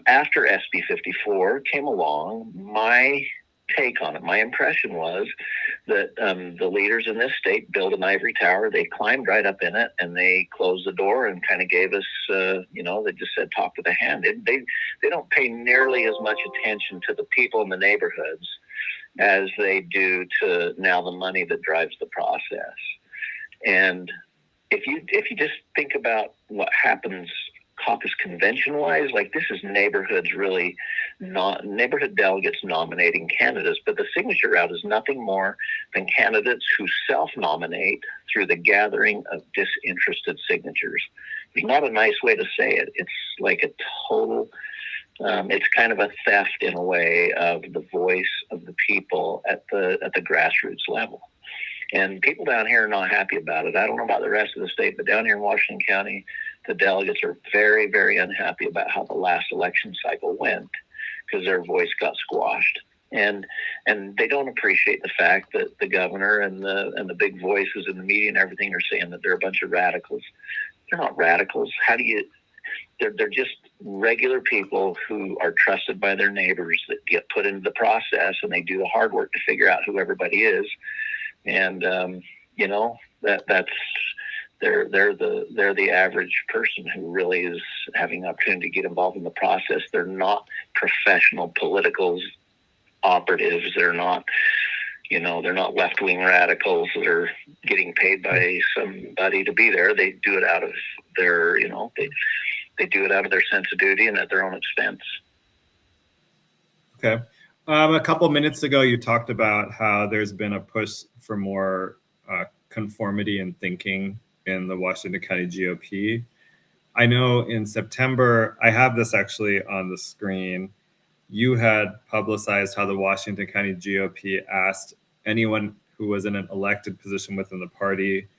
After SB 54 came along, my take on it, my impression was that the leaders in this state built an ivory tower. They climbed right up in it, and they closed the door and kind of gave us, you know, they just said, talk to the hand. They don't pay nearly as much attention to the people in the neighborhoods as they do to now the money that drives the process. And if you just think about what happens caucus convention wise, like this is neighborhoods really not neighborhood delegates nominating candidates, but the signature route is nothing more than candidates who self-nominate through the gathering of disinterested signatures. It's not a nice way to say it. It's like a total it's kind of a theft in a way of the voice of the people at the grassroots level. And people down here are not happy about it. I don't know about the rest of the state, but down here in Washington County, the delegates are very, very unhappy about how the last election cycle went because their voice got squashed. And they don't appreciate the fact that the governor and the big voices in the media and everything are saying that they're a bunch of radicals. They're not radicals. They're just regular people who are trusted by their neighbors that get put into the process, and they do the hard work to figure out who everybody is. And you know, that's they're the average person who really is having the opportunity to get involved in the process. They're not professional political operatives. They're not, you know, they're not left-wing radicals that are getting paid by somebody to be there. They do it out of their, you know, they do it out of their sense of duty and at their own expense. Okay. A couple minutes ago, you talked about how there's been a push for more conformity in thinking in the Washington County GOP. I know in September, I have this actually on the screen, you had publicized how the Washington County GOP asked anyone who was in an elected position within the party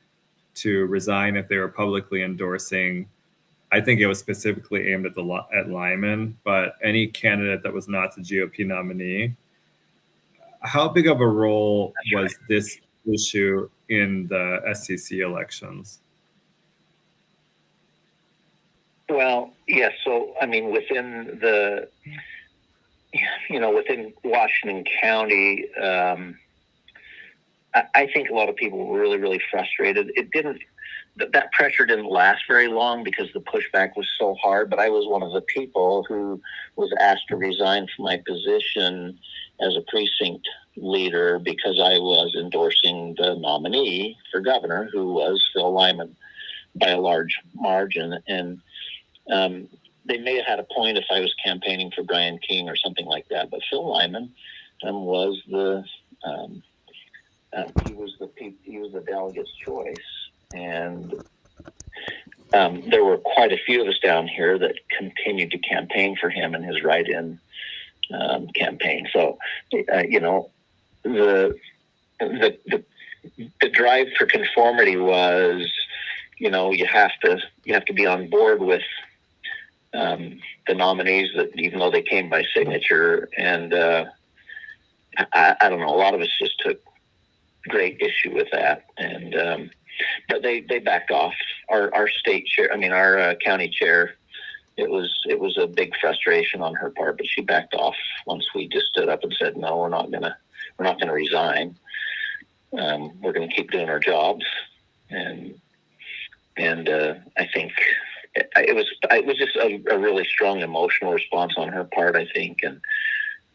to resign if they were publicly endorsing, I think it was specifically aimed at Lyman, but any candidate that was not the GOP nominee. How big of a role was this issue in the SCC elections? Well, yes. So, I mean, within Washington County, I think a lot of people were really, really frustrated. That pressure didn't last very long because the pushback was so hard, but I was one of the people who was asked to resign from my position as a precinct leader because I was endorsing the nominee for governor, who was Phil Lyman, by a large margin. And they may have had a point if I was campaigning for Brian King or something like that, but Phil Lyman was the he was the delegate's choice. And there were quite a few of us down here that continued to campaign for him in his write-in campaign. So, you know, the drive for conformity was, you know, you have to be on board with the nominees, that even though they came by signature. And I don't know, a lot of us just took great issue with that. And but they backed off. Our state chair, our county chair, it was a big frustration on her part, but she backed off once we just stood up and said, no, we're not gonna resign. We're gonna keep doing our jobs. And I think it was just a really strong emotional response on her part, I think,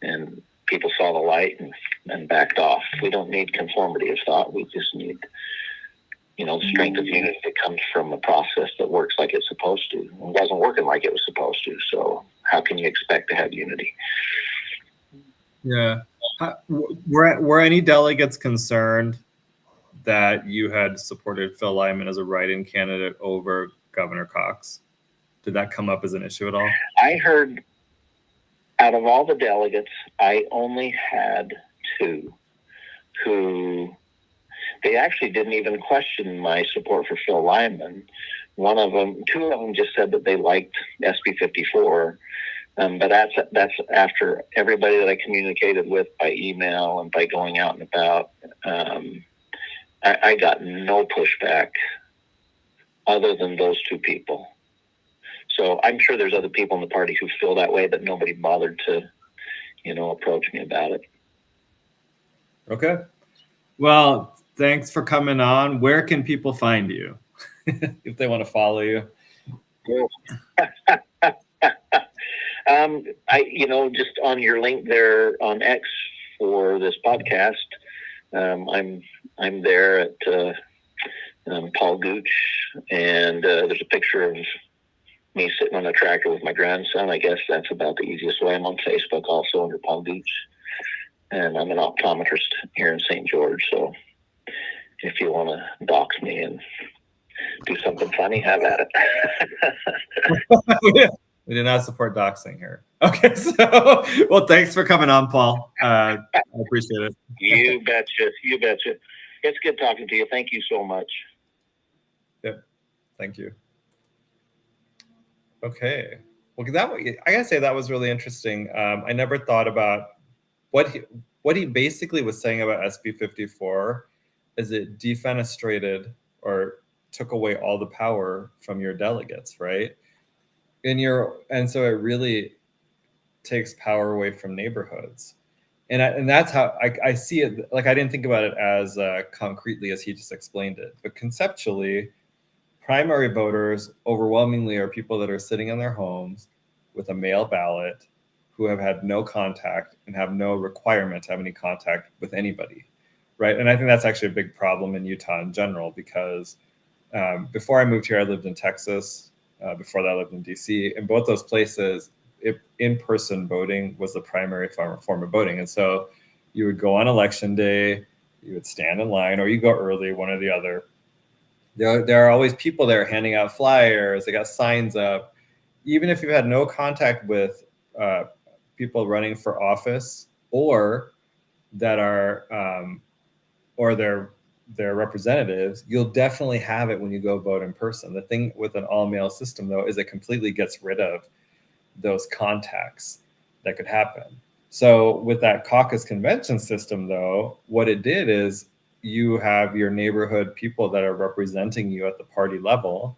and people saw the light and backed off. We don't need conformity of thought. We just need, you know, the strength of unity that comes from a process that works like it's supposed to. It wasn't working like it was supposed to. So how can you expect to have unity? Yeah. Were any delegates concerned that you had supported Phil Lyman as a write-in candidate over Governor Cox? Did that come up as an issue at all? I heard, out of all the delegates, I only had two who, they actually didn't even question my support for Phil Lyman. Two of them just said that they liked SB 54. But that's after everybody that I communicated with by email and by going out and about. I got no pushback other than those two people. So I'm sure there's other people in the party who feel that way, but nobody bothered to, you know, approach me about it. Okay. Well, thanks for coming on. Where can people find you if they want to follow you? Just on your link there on X for this podcast, I'm there at Paul Gooch, and there's a picture of me sitting on a tractor with my grandson. I guess that's about the easiest way. I'm on Facebook also under Paul Gooch, and I'm an optometrist here in St. George. So if you want to dox me and do something funny, have at it. We do not support doxing here. Okay, so, well, thanks for coming on, Paul. I appreciate it. You betcha. You betcha. It's good talking to you. Thank you so much. Yep. Thank you. Okay. Well, I gotta say that was really interesting. I never thought about what he basically was saying about SB 54 is it defenestrated or took away all the power from your delegates, right? And so it really takes power away from neighborhoods. And that's how I see it. Like, I didn't think about it as concretely as he just explained it, but conceptually, primary voters overwhelmingly are people that are sitting in their homes with a mail ballot who have had no contact and have no requirement to have any contact with anybody, right? And I think that's actually a big problem in Utah in general, because before I moved here, I lived in Texas. Before that, I lived in DC. In both those places, in-person voting was the primary form of voting. And so you would go on election day, you would stand in line, or you go early, one or the other. There are always people there handing out flyers. They got signs up. Even if you've had no contact with people running for office or that are or their representatives, you'll definitely have it when you go vote in person. The thing with an all-mail system, though, is it completely gets rid of those contacts that could happen. So with that caucus convention system, though, what it did is you have your neighborhood people that are representing you at the party level,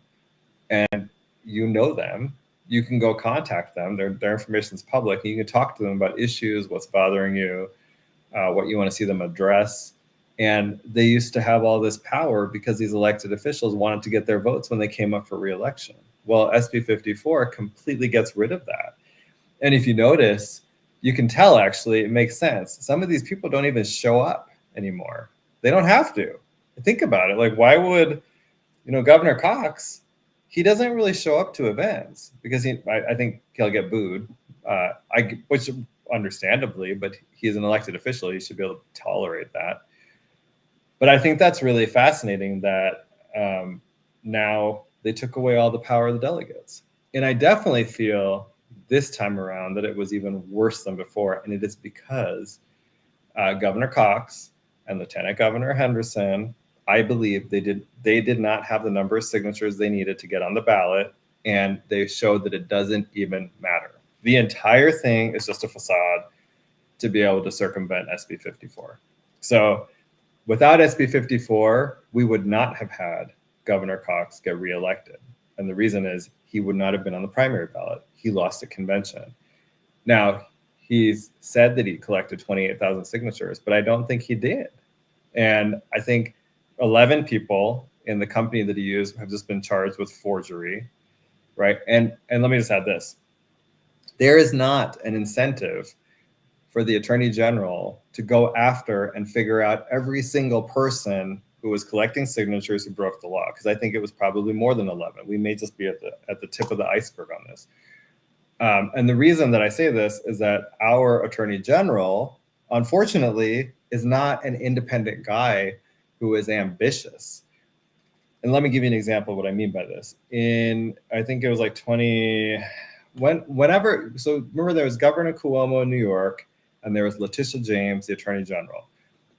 and you know them. You can go contact them. Their information is public. You can talk to them about issues, what's bothering you, what you want to see them address. And they used to have all this power because these elected officials wanted to get their votes when they came up for re-election. Well, SB 54 completely gets rid of that. And if you notice, you can tell, actually, it makes sense. Some of these people don't even show up anymore. They don't have to. Think about it. Like, why would, Governor Cox, he doesn't really show up to events because I think he'll get booed, which understandably, but he's an elected official. He should be able to tolerate that. But I think that's really fascinating that now they took away all the power of the delegates. And I definitely feel this time around that it was even worse than before. And it is because Governor Cox and Lieutenant Governor Henderson, I believe they did not have the number of signatures they needed to get on the ballot. And they showed that it doesn't even matter. The entire thing is just a facade to be able to circumvent SB 54. So without SB 54, we would not have had Governor Cox get reelected. And the reason is he would not have been on the primary ballot. He lost a convention. Now, he's said that he collected 28,000 signatures, but I don't think he did. And I think 11 people in the company that he used have just been charged with forgery, right? And let me just add this. There is not an incentive for the Attorney General to go after and figure out every single person who was collecting signatures who broke the law, because I think it was probably more than 11. We may just be at the tip of the iceberg on this. And the reason that I say this is that our Attorney General, unfortunately, is not an independent guy who is ambitious. And let me give you an example of what I mean by this. I think it was like so remember there was Governor Cuomo in New York, and there was Letitia James, the Attorney General.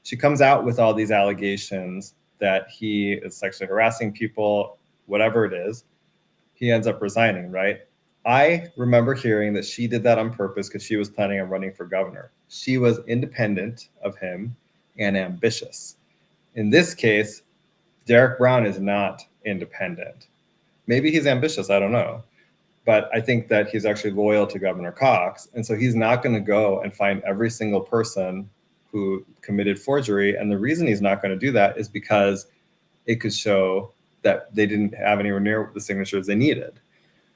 She comes out with all these allegations that he is sexually harassing people, whatever it is. He ends up resigning, right? I remember hearing that she did that on purpose because she was planning on running for governor. She was independent of him and ambitious. In this case, Derek Brown is not independent. Maybe he's ambitious, I don't know. But I think that he's actually loyal to Governor Cox. And so he's not going to go and find every single person who committed forgery. And the reason he's not going to do that is because it could show that they didn't have anywhere near the signatures they needed,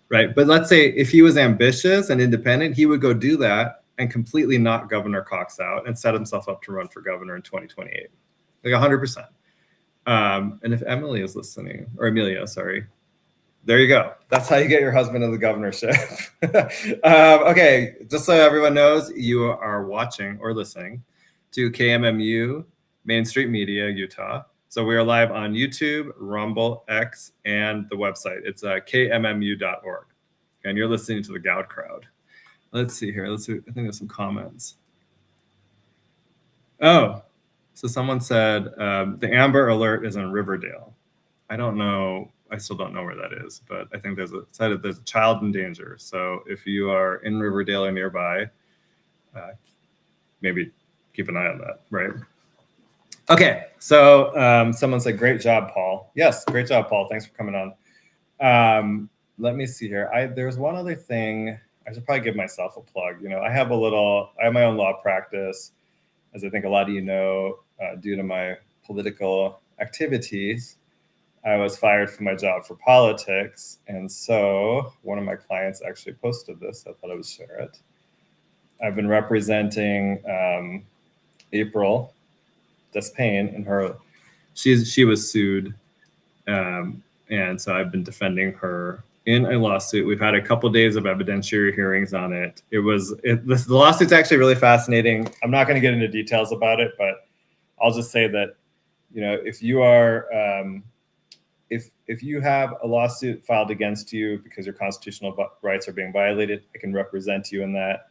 right? But let's say if he was ambitious and independent, he would go do that and completely knock Governor Cox out and set himself up to run for governor in 2028, like 100%. And if Emily is listening, or Amelia, sorry, there you go. That's how you get your husband in the governorship. Okay, just so everyone knows, you are watching or listening to KMMU Main Street Media, Utah. So we are live on YouTube, Rumble, X, and the website. It's kmmu.org. And you're listening to the Goud crowd. Let's see here. I think there's some comments. Oh, so someone said the Amber Alert is in Riverdale. I don't know. I still don't know where that is, but I think there's a child in danger. So if you are in Riverdale or nearby, maybe keep an eye on that, right? Okay, so someone said, great job, Paul. Yes, great job, Paul. Thanks for coming on. Let me see here. There's one other thing. I should probably give myself a plug. I have my own law practice, as I think a lot of you know, due to my political activities. I was fired from my job for politics. And so one of my clients actually posted this. I thought I would share it. I've been representing April Despain, and she was sued. And so I've been defending her in a lawsuit. We've had a couple of days of evidentiary hearings on it. The lawsuit's actually really fascinating. I'm not going to get into details about it, but I'll just say that, if you are, if you have a lawsuit filed against you because your constitutional rights are being violated, I can represent you in that.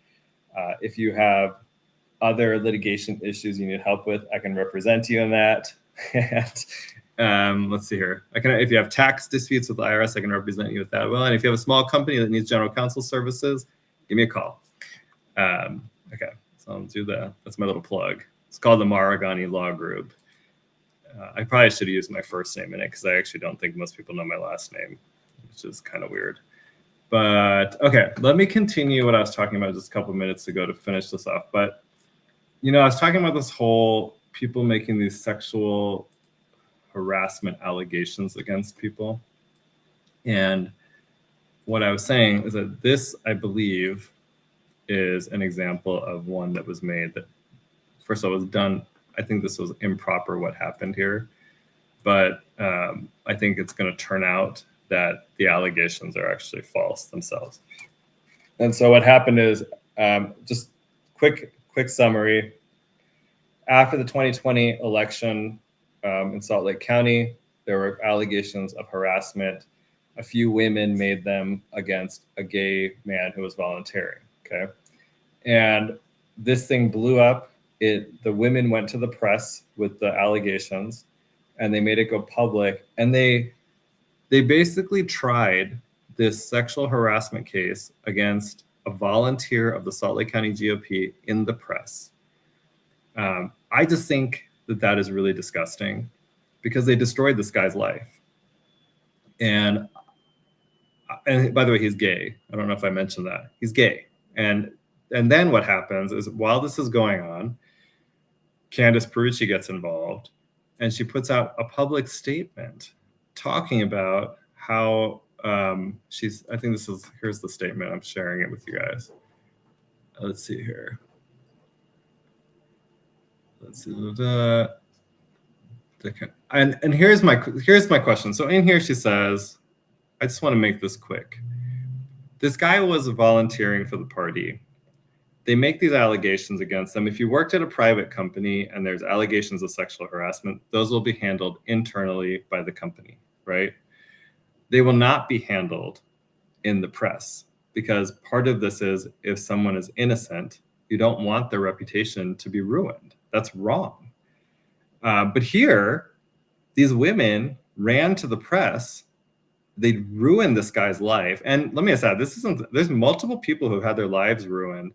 If you have other litigation issues you need help with, I can represent you in that. And let's see here. If you have tax disputes with the IRS, I can represent you with that. Well, and if you have a small company that needs general counsel services, give me a call. Okay, so I'll do that. That's my little plug. It's called the Maragani Law Group. I probably should have used my first name in it because I actually don't think most people know my last name, which is kind of weird. But okay, let me continue what I was talking about just a couple of minutes ago to finish this off. But, I was talking about this whole people making these sexual harassment allegations against people. And what I was saying is that this, I believe, is an example of one that was made that, first of all, was done. I think this was improper what happened here, but I think it's going to turn out that the allegations are actually false themselves. And so what happened is, just quick summary. After the 2020 election in Salt Lake County, there were allegations of harassment a few women made them against a gay man who was volunteering. Okay. And this thing blew up. The women went to the press with the allegations and they made it go public. And they basically tried this sexual harassment case against a volunteer of the Salt Lake County GOP in the press. I just think that is really disgusting because they destroyed this guy's life. And by the way, he's gay. I don't know if I mentioned that. He's gay. And then what happens is while this is going on, Candace Perucci gets involved and she puts out a public statement talking about how here's the statement. I'm sharing it with you guys. Let's see here. Let's see. And here's my question. So in here she says, I just want to make this quick. This guy was volunteering for the party. They make these allegations against them. If you worked at a private company and there's allegations of sexual harassment, those will be handled internally by the company, right? They will not be handled in the press because part of this is if someone is innocent, you don't want their reputation to be ruined. That's wrong. But here, these women ran to the press. They ruined this guy's life. And let me say, there's multiple people who have had their lives ruined,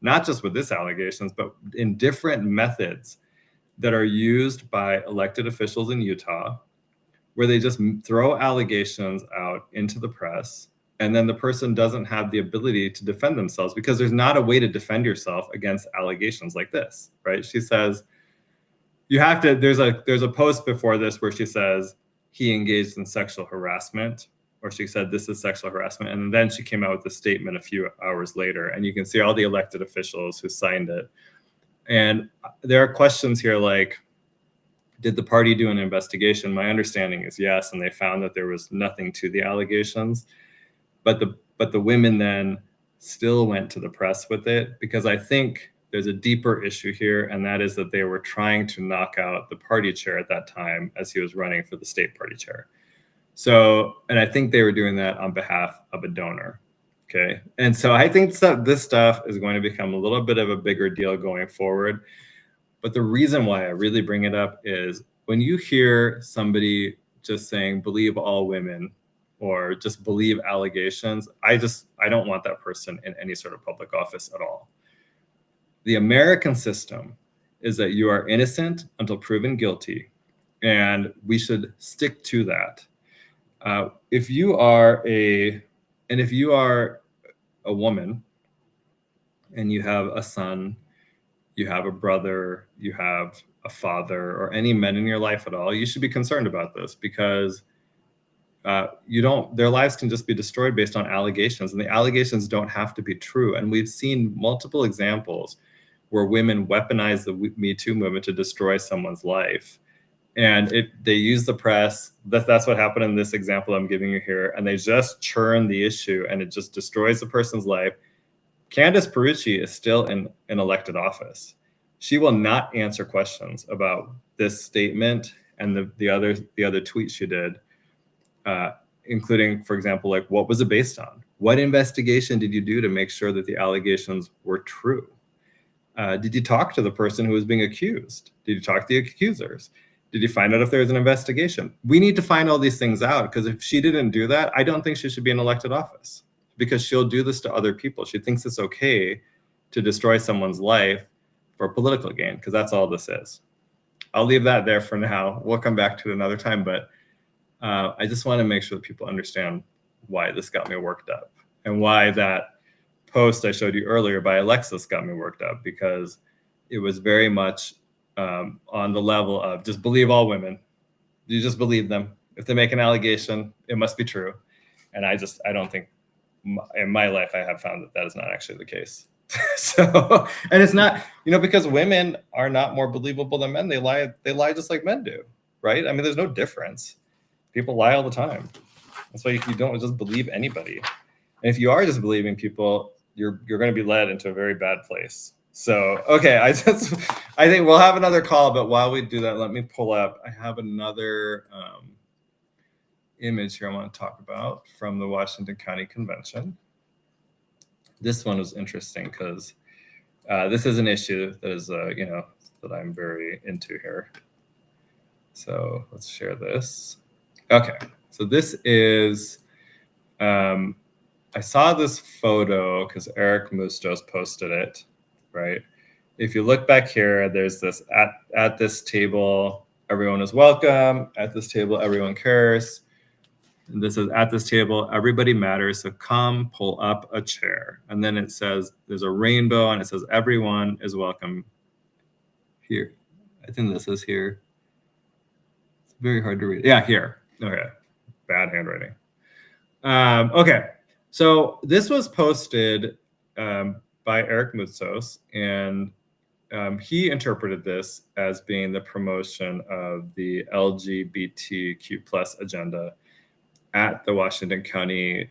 not just with this allegations, but in different methods that are used by elected officials in Utah, where they just throw allegations out into the press, and then the person doesn't have the ability to defend themselves because there's not a way to defend yourself against allegations like this, right? She says, you have to, there's a post before this where she says he engaged in sexual harassment, or she said this is sexual harassment. And then she came out with a statement a few hours later, and you can see all the elected officials who signed it. And there are questions here like, did the party do an investigation? My understanding is yes, and they found that there was nothing to the allegations. But the women then still went to the press with it because I think there's a deeper issue here, and that is that they were trying to knock out the party chair at that time as he was running for the state party chair. So, and I think they were doing that on behalf of a donor. Okay. And so I think this stuff is going to become a little bit of a bigger deal going forward. But the reason why I really bring it up is when you hear somebody just saying, believe all women, or just believe allegations, I don't want that person in any sort of public office at all. The American system is that you are innocent until proven guilty, and we should stick to that. If you are a woman and you have a son, you have a brother, you have a father, or any men in your life at all, you should be concerned about this because their lives can just be destroyed based on allegations, and the allegations don't have to be true. And we've seen multiple examples where women weaponize the Me Too movement to destroy someone's life. And they use the press. That's what happened in this example I'm giving you here. And they just churn the issue and it just destroys the person's life. Candace Perucci is still in an elected office. She will not answer questions about this statement and the other tweets she did, including, for example, like what was it based on? What investigation did you do to make sure that the allegations were true? Did you talk to the person who was being accused? Did you talk to the accusers? Did you find out if there was an investigation? We need to find all these things out because if she didn't do that, I don't think she should be in elected office because she'll do this to other people. She thinks it's okay to destroy someone's life for political gain because that's all this is. I'll leave that there for now. We'll come back to it another time, but I just want to make sure that people understand why this got me worked up and why that post I showed you earlier by Alexis got me worked up because it was very much on the level of just believe all women. You just believe them. If they make an allegation, it must be true. And I don't think in my life I have found that is not actually the case. So, and it's not, because women are not more believable than men. They lie just like men do, right? I mean, there's no difference. People lie all the time. That's why you don't just believe anybody. And if you are just believing people, you're going to be led into a very bad place. So, okay, I think we'll have another call, but while we do that, let me pull up. I have another image here I want to talk about from the Washington County Convention. This one was interesting because this is an issue that is, that I'm very into here. So let's share this. Okay, so this is, I saw this photo because Eric Mustos posted it, right? If you look back here, there's this at this table, everyone is welcome. At this table, everyone cares. And this is at this table, everybody matters. So come pull up a chair. And then it says, there's a rainbow and it says, everyone is welcome here. I think this is here. It's very hard to read. Yeah, here. Okay. Bad handwriting. Okay. So this was posted by Eric Mustos, and he interpreted this as being the promotion of the LGBTQ plus agenda at the Washington County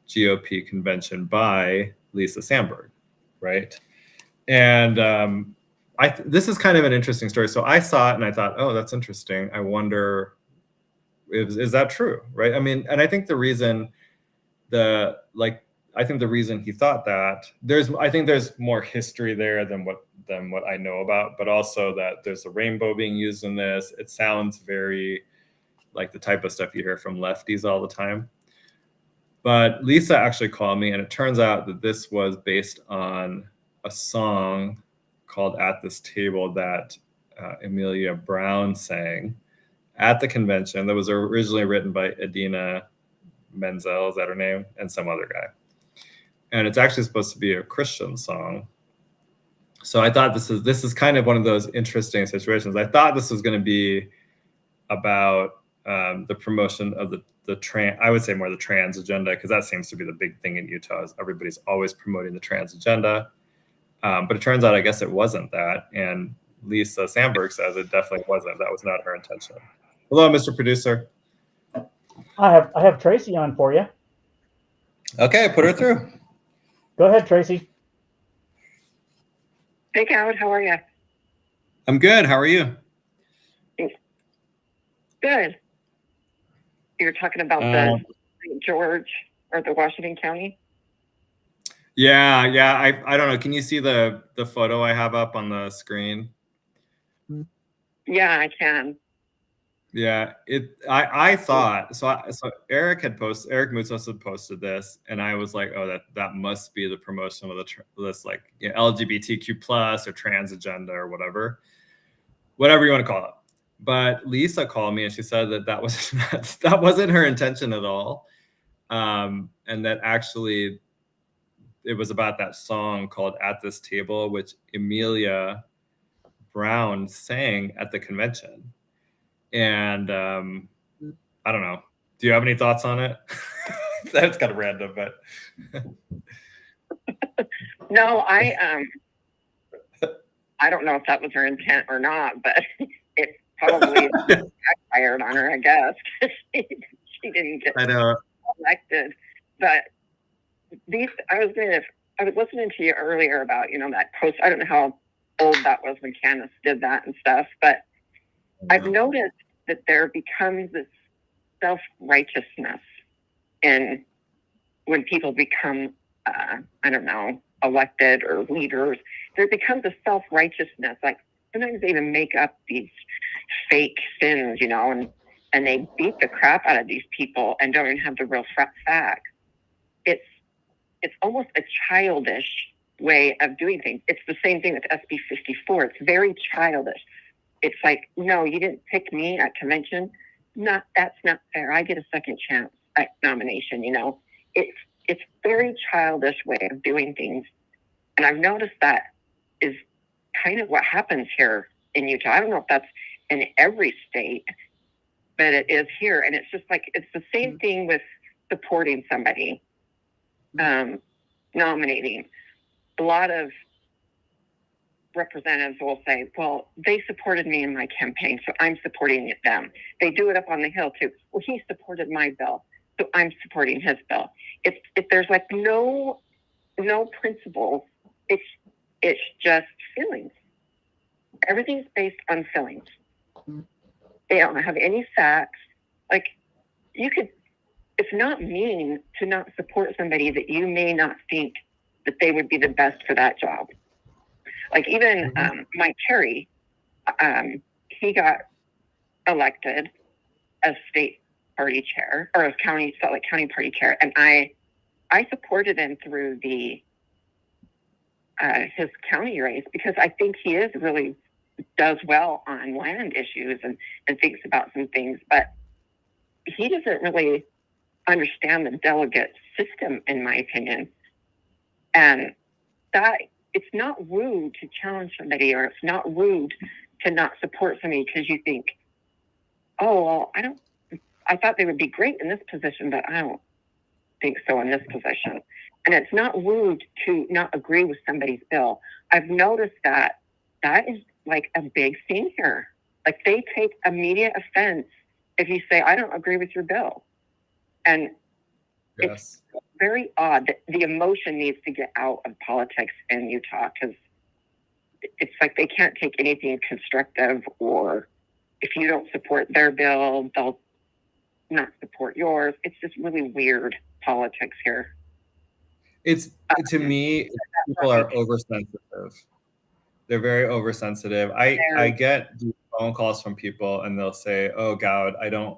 GOP convention by Lisa Sandberg, right? And this is kind of an interesting story. So I saw it and I thought, oh, that's interesting. I wonder, is that true, right? I mean, and I think the reason he thought that I think there's more history there than what I know about, but also that there's a rainbow being used in this. It sounds very like the type of stuff you hear from lefties all the time. But Lisa actually called me, and it turns out that this was based on a song called At This Table that Amelia Brown sang at the convention that was originally written by Idina Menzel, is that her name? And some other guy. And it's actually supposed to be a Christian song. So I thought this is kind of one of those interesting situations. I thought this was going to be about the promotion of the trans, I would say more the trans agenda, because that seems to be the big thing in Utah, is everybody's always promoting the trans agenda. But it turns out, I guess it wasn't that. And Lisa Sandberg says it definitely wasn't. That was not her intention. Hello, Mr. Producer. I have Tracie on for you. Okay, put her through. Go ahead, Tracie. Hey, Goud, how are you? I'm good. How are you? Good. You're talking about the St. George or the Washington County? Yeah. I don't know. Can you see the photo I have up on the screen? Yeah, I can. Yeah, I thought so. Eric Mustos had posted this, and I was like, oh, that must be the promotion of this like LGBTQ plus or trans agenda or whatever you want to call it. But Lisa called me and she said that wasn't her intention at all, and that actually it was about that song called "At This Table," which Amelia Brown sang at the convention. And I don't know. Do you have any thoughts on it? That's kind of random, but No, I don't know if that was her intent or not, but it probably backfired on her, I guess. she didn't get elected. But I was listening to you earlier about that post. I don't know how old that was when Candace did that and stuff, but I've noticed that there becomes this self-righteousness when people become, elected or leaders. There becomes a self-righteousness. Like sometimes they even make up these fake sins, and they beat the crap out of these people and don't even have the real fact. It's almost a childish way of doing things. It's the same thing with SB 54. It's very childish. It's like, no, you didn't pick me at convention. That's not fair. I get a second chance at nomination. It's very childish way of doing things, and I've noticed that is kind of what happens here in Utah. I don't know if that's in every state, but it is here, and it's just like it's the same thing with supporting somebody, nominating. A lot of representatives will say, well, they supported me in my campaign, so I'm supporting them. They do it up on the Hill too. Well, he supported my bill, so I'm supporting his bill. If there's like no principles, it's just feelings. Everything's based on feelings. They don't have any facts. Like it's not mean to not support somebody that you may not think that they would be the best for that job. Like even Mike Terry, he got elected as state party chair or as county party chair, and I supported him through the his county race because I think he does well on land issues and thinks about some things, but he doesn't really understand the delegate system, in my opinion. And that it's not rude to challenge somebody, or it's not rude to not support somebody because you think, oh, well, I thought they would be great in this position, but I don't think so in this position. And it's not rude to not agree with somebody's bill. I've noticed that is like a big thing here. Like they take immediate offense if you say, I don't agree with your bill. And it's very odd that the emotion needs to get out of politics in Utah, because it's like they can't take anything constructive, or if you don't support their bill, they'll not support yours. It's just really weird politics here. It's, to me, people are oversensitive. They're very oversensitive. I get phone calls from people and they'll say, oh, Goud, I don't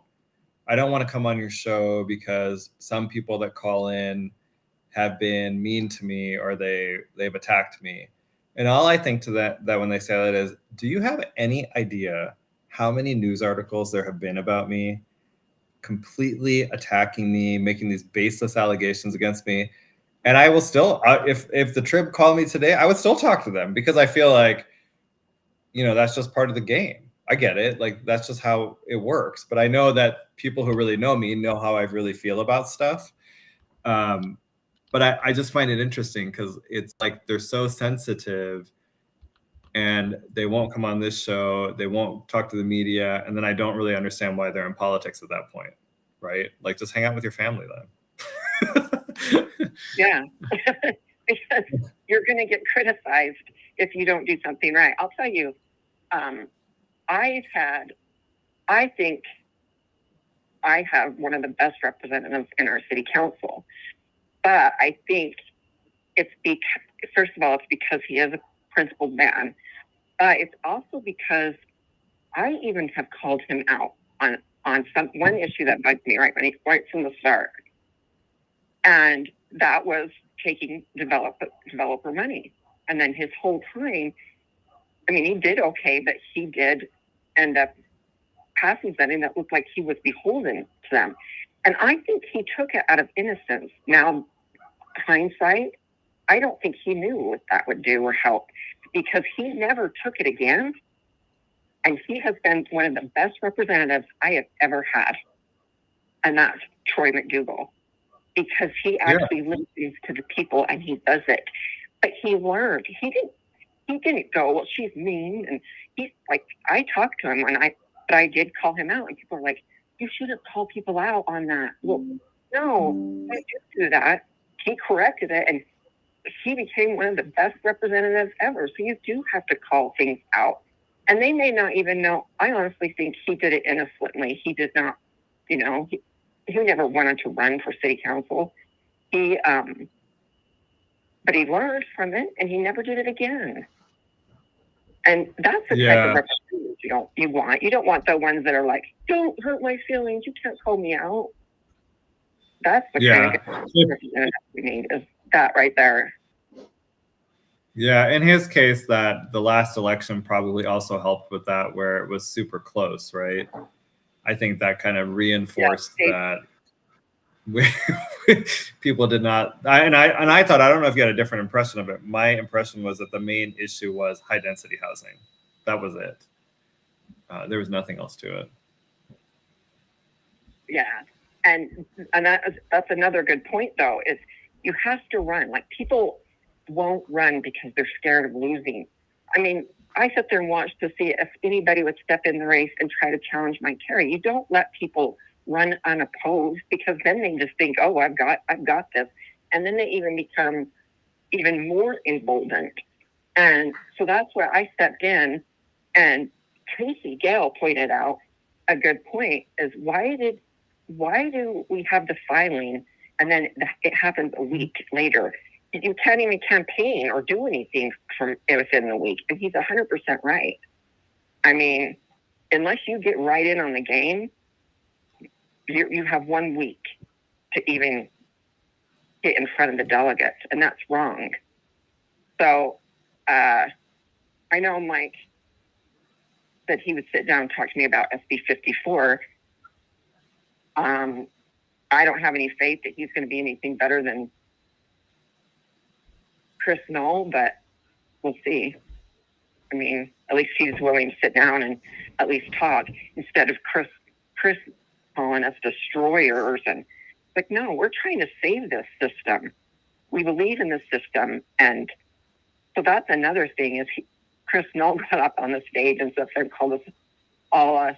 want to come on your show because some people that call in have been mean to me, or they've attacked me. And all I think to that when they say that is, do you have any idea how many news articles there have been about me, completely attacking me, making these baseless allegations against me? And I will still, if the Trib called me today, I would still talk to them, because I feel like, that's just part of the game. I get it. Like, that's just how it works. But I know that people who really know me know how I really feel about stuff. But I just find it interesting because it's like they're so sensitive and they won't come on this show. They won't talk to the media. And then I don't really understand why they're in politics at that point, right? Like, just hang out with your family then. Yeah, because you're going to get criticized if you don't do something right. I'll tell you, I think I have one of the best representatives in our city council, but I think it's first of all, it's because he is a principled man. It's also because I even have called him out on one issue that bugged me right from the start. And that was taking developer money. And then his whole time, I mean, he did okay, but he did end up passing something that looked like he was beholden to them. And I think he took it out of innocence. Now, hindsight, I don't think he knew what that would do or help, because he never took it again. And he has been one of the best representatives I have ever had. And that's Troy McDougall, because he actually listens to the people and he does it. But he learned. He didn't go, well, she's mean. And he's like, I talked to him but I did call him out, and people are like, you shouldn't call people out on that. Well, no, I didn't do that. He corrected it, and he became one of the best representatives ever. So you do have to call things out. And they may not even know. I honestly think he did it innocently. He did not, he never wanted to run for city council. But he learned from it, and he never did it again. And that's the type of representatives you want. You don't want the ones that are like, don't hurt my feelings. You can't call me out. That's the kind of representative we need, is that right there. Yeah, in his case, that the last election probably also helped with that, where it was super close, right? I think that kind of reinforced that people did not. I thought, I don't know if you had a different impression of it. My impression was that the main issue was high density housing. That was it. There was nothing else to it. Yeah, and that's another good point, though. Is you have to run. Like, people won't run because they're scared of losing. I mean, I sit there and watch to see if anybody would step in the race and try to challenge Mike Terry. You don't let people run unopposed, because then they just think, oh, I've got this. And then they even become even more emboldened. And so that's where I stepped in, and Tracie Gale pointed out a good point, is why why do we have the filing and then it happens a week later? You can't even campaign or do anything from within the week. And he's 100% right. I mean, unless you get right in on the game, you have 1 week to even get in front of the delegates, and that's wrong. So I know Mike said he would sit down and talk to me about SB 54. I don't have any faith that he's going to be anything better than Chris Knoll, but we'll see. I mean, at least he's willing to sit down and at least talk instead of Chris calling us destroyers. And like, no, we're trying to save this system. We believe in the system. And so that's another thing is Chris Knoll got up on the stage and stuff and called us all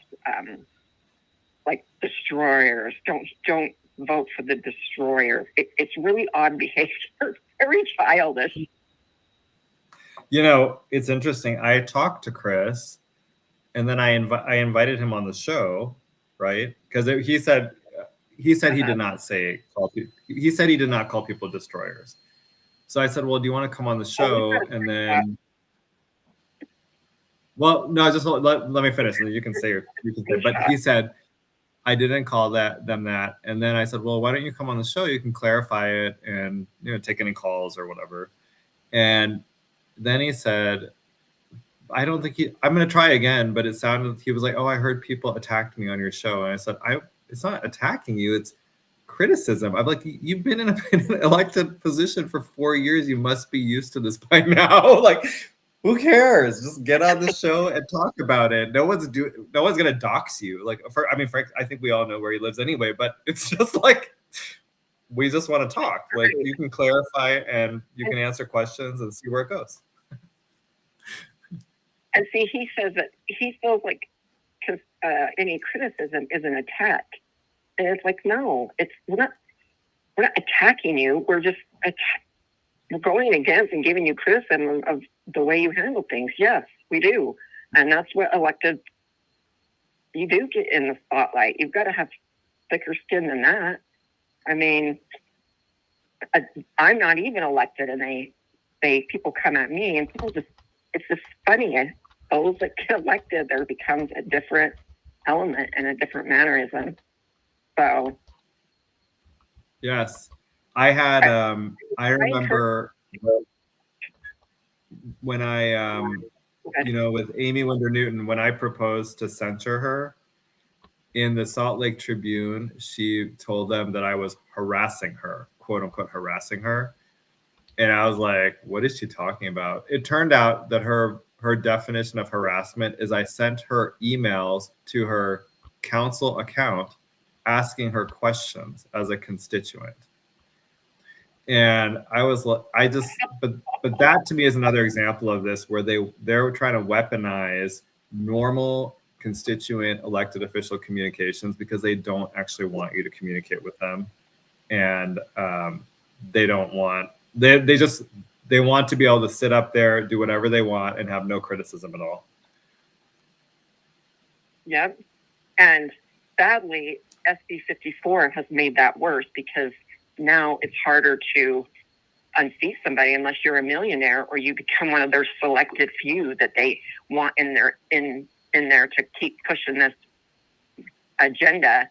like destroyers. Don't vote for the destroyer. It's really odd behavior, very childish. You know, it's interesting. I talked to Chris, and then I invited him on the show, right? Because he said he did not he said he did not call people destroyers. So I said, well, do you want to come on the show? And then, well, no, just let me finish, and then you can say. But he said, I didn't call them that. And then I said, well, why don't you come on the show? You can clarify it and, you know, take any calls or whatever. And then he said, I don't think I'm going to try again, but it sounded, he was like, oh, I heard people attacked me on your show. And I said, it's not attacking you. It's criticism. I'm like, you've been in an elected position for 4 years. You must be used to this by now. Like, who cares? Just get on the show and talk about it. No one's going to dox you. Like, Frank, I think we all know where he lives anyway, but it's just like, we just want to talk. Like, you can clarify and you can answer questions and see where it goes. And see, he says that he feels like any criticism is an attack. And it's like, no, we're not attacking you. We're just we're going against and giving you criticism of the way you handle things. Yes, we do. And that's what elected, you do get in the spotlight. You've got to have thicker skin than that. I mean, I'm not even elected, and people come at me, and people it's just funny. Those that get elected, there becomes a different element and a different mannerism. So, yes, I had. I remember when I, with Amy Winder Newton, when I proposed to censure her in the Salt Lake Tribune, she told them that I was harassing her, quote unquote, harassing her. And I was like, what is she talking about? It turned out that her definition of harassment is I sent her emails to her council account asking her questions as a constituent. And but that to me is another example of this, where they're trying to weaponize normal constituent elected official communications because they don't actually want you to communicate with them. And they don't want, they want to be able to sit up there, do whatever they want, and have no criticism at all. Yep. And sadly, SB 54 has made that worse, because now it's harder to unseat somebody unless you're a millionaire or you become one of their selected few that they want in there to keep pushing this agenda.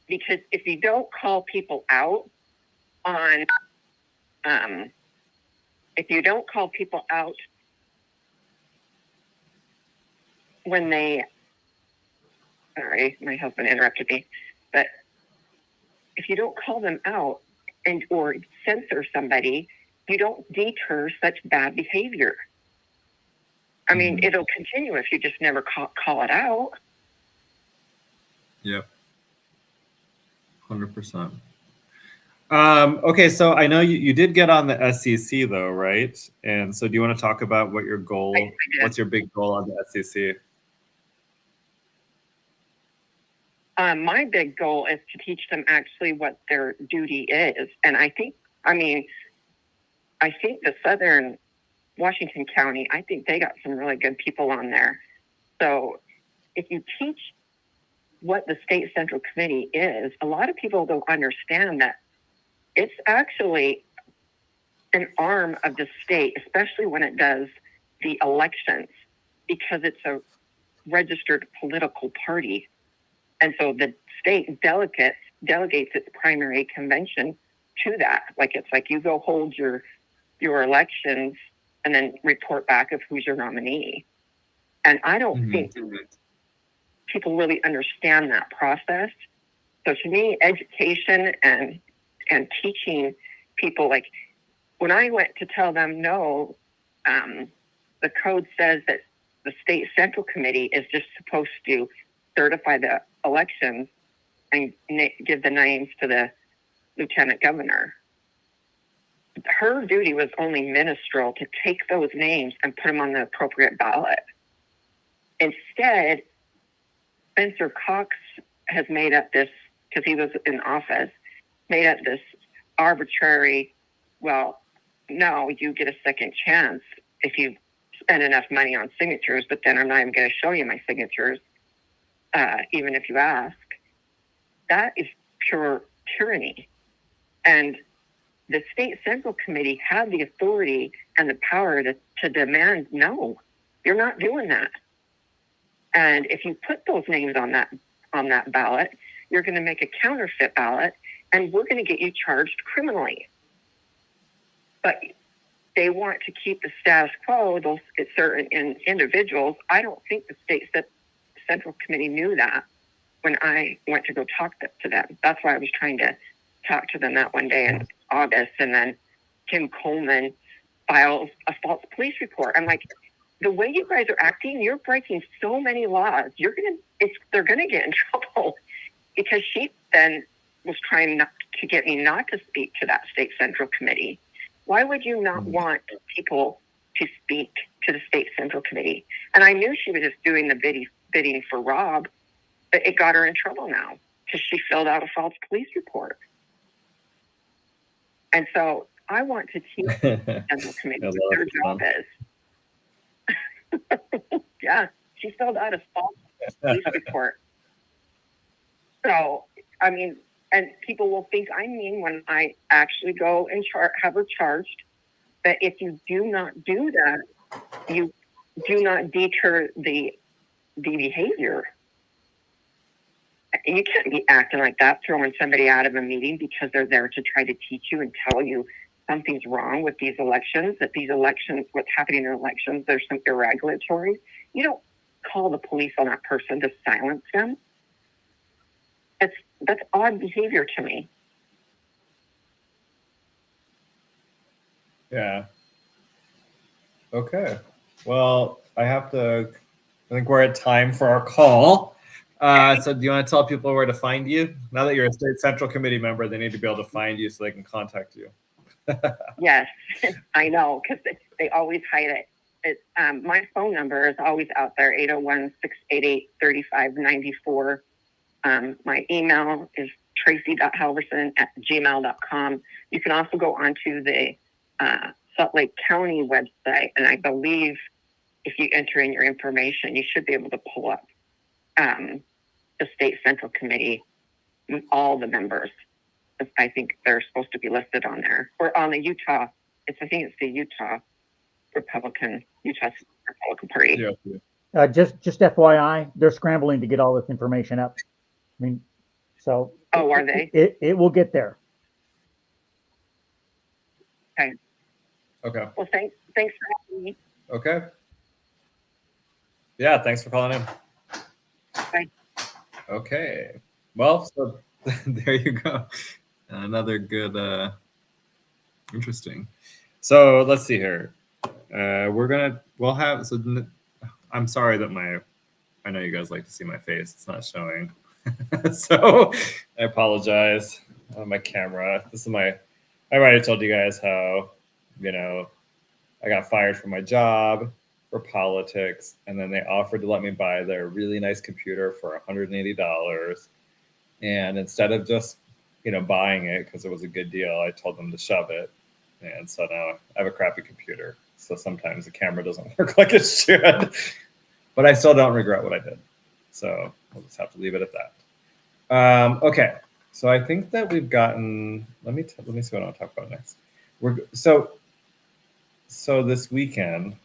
Because if you don't call people out on, when they, sorry, my husband interrupted me, but if you don't call them out or censor somebody, you don't deter such bad behavior. I mean, it'll continue if you just never call it out. Yep. 100%. Okay, so I know you did get on the SEC though, right? And so do you want to talk about what your goal, what's your big goal on the SEC? My big goal is to teach them actually what their duty is. And I think the Southern Washington County, I think they got some really good people on there. So if you teach what the state central committee is, a lot of people don't understand that it's actually an arm of the state, especially when it does the elections, because it's a registered political party. And so the state delegates its primary convention to that. Like, it's like you go hold your elections and then report back of who's your nominee. And I don't think people really understand that process. So to me, education and teaching people, like when I went to tell them, no, the code says that the state central committee is just supposed to certify the elections and give the names to the lieutenant governor. Her duty was only ministerial, to take those names and put them on the appropriate ballot. Instead, Spencer Cox has made up this, because he was in office, made up this arbitrary, well, no, you get a second chance if you spend enough money on signatures, but then I'm not even going to show you my signatures, even if you ask. That is pure tyranny. And the state central committee had the authority and the power to demand, no, you're not doing that. And if you put those names on that ballot, you're going to make a counterfeit ballot, and we're going to get you charged criminally. But they want to keep the status quo, those certain individuals. I don't think the state central committee knew that when I went to go talk to them. That's why I was trying to talk to them that one day in August, and then Kim Coleman files a false police report. I'm like, the way you guys are acting, you're breaking so many laws. They're gonna get in trouble, because she then was trying to get me not to speak to that state central committee. Why would you not want people to speak to the state central committee? And I knew she was just doing the bidding for Rob, but it got her in trouble now because she filled out a false police report. And so I want to teach the central committee what their job is. Yeah, she filled out a false police report. So, I mean, and people will think I'm mean when I actually go and have her charged. But if you do not do that, you do not deter the behavior. You can't be acting like that, throwing somebody out of a meeting because they're there to try to teach you and tell you something's wrong with these elections, that these elections, what's happening in elections, there's some irregulatory. You don't call the police on that person to silence them. That's odd behavior to me. Yeah. Okay. Well, I think we're at time for our call. So do you want to tell people where to find you? Now that you're a state central committee member, they need to be able to find you so they can contact you. Yes, I know, because they always hide it. My phone number is always out there, 801-688-3594. My email is tracie.halvorson@gmail.com. You can also go onto the Salt Lake County website, and I believe if you enter in your information, you should be able to pull up the state central committee, all the members. I think they're supposed to be listed on there. Or on the Utah, I think it's the Utah Republican Party. Yeah. Just FYI, they're scrambling to get all this information up. I mean, so. Oh, are they? It will get there. Okay. Okay. Well, thanks for having me. Okay. Yeah, thanks for calling in. Bye. Okay. Well, so there you go. Another good, interesting. So let's see here. I'm sorry that I know you guys like to see my face. It's not showing. So I apologize on my camera. I already told you guys how, I got fired from my job for politics, and then they offered to let me buy their really nice computer for $180. And instead of just, buying it because it was a good deal, I told them to shove it. And so now I have a crappy computer. So sometimes the camera doesn't work like it should, but I still don't regret what I did. So we'll just have to leave it at that. Okay, so I think that we've gotten. Let me see what I want to talk about next. So this weekend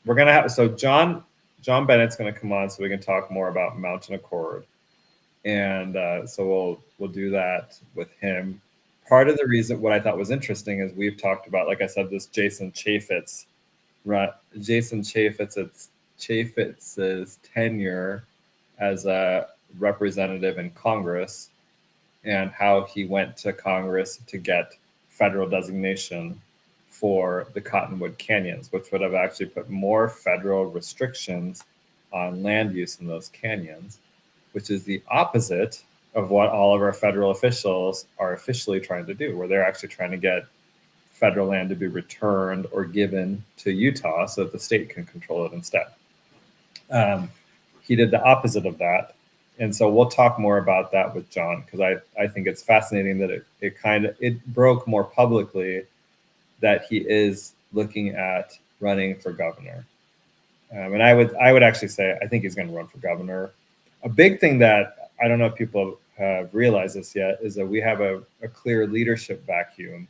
we're gonna have John Bennett's gonna come on so we can talk more about Mountain Accord, and so we'll do that with him. Part of the reason what I thought was interesting is we've talked about, like I said, this Jason Chaffetz's tenure as a representative in Congress and how he went to Congress to get federal designation for the Cottonwood Canyons, which would have actually put more federal restrictions on land use in those canyons, which is the opposite of what all of our federal officials are officially trying to do, where they're actually trying to get federal land to be returned or given to Utah so that the state can control it instead. He did the opposite of that. And so we'll talk more about that with John, because I think it's fascinating that it broke more publicly that he is looking at running for governor. And I would actually say I think he's going to run for governor. A big thing that I don't know if people have realized this yet is that we have a clear leadership vacuum.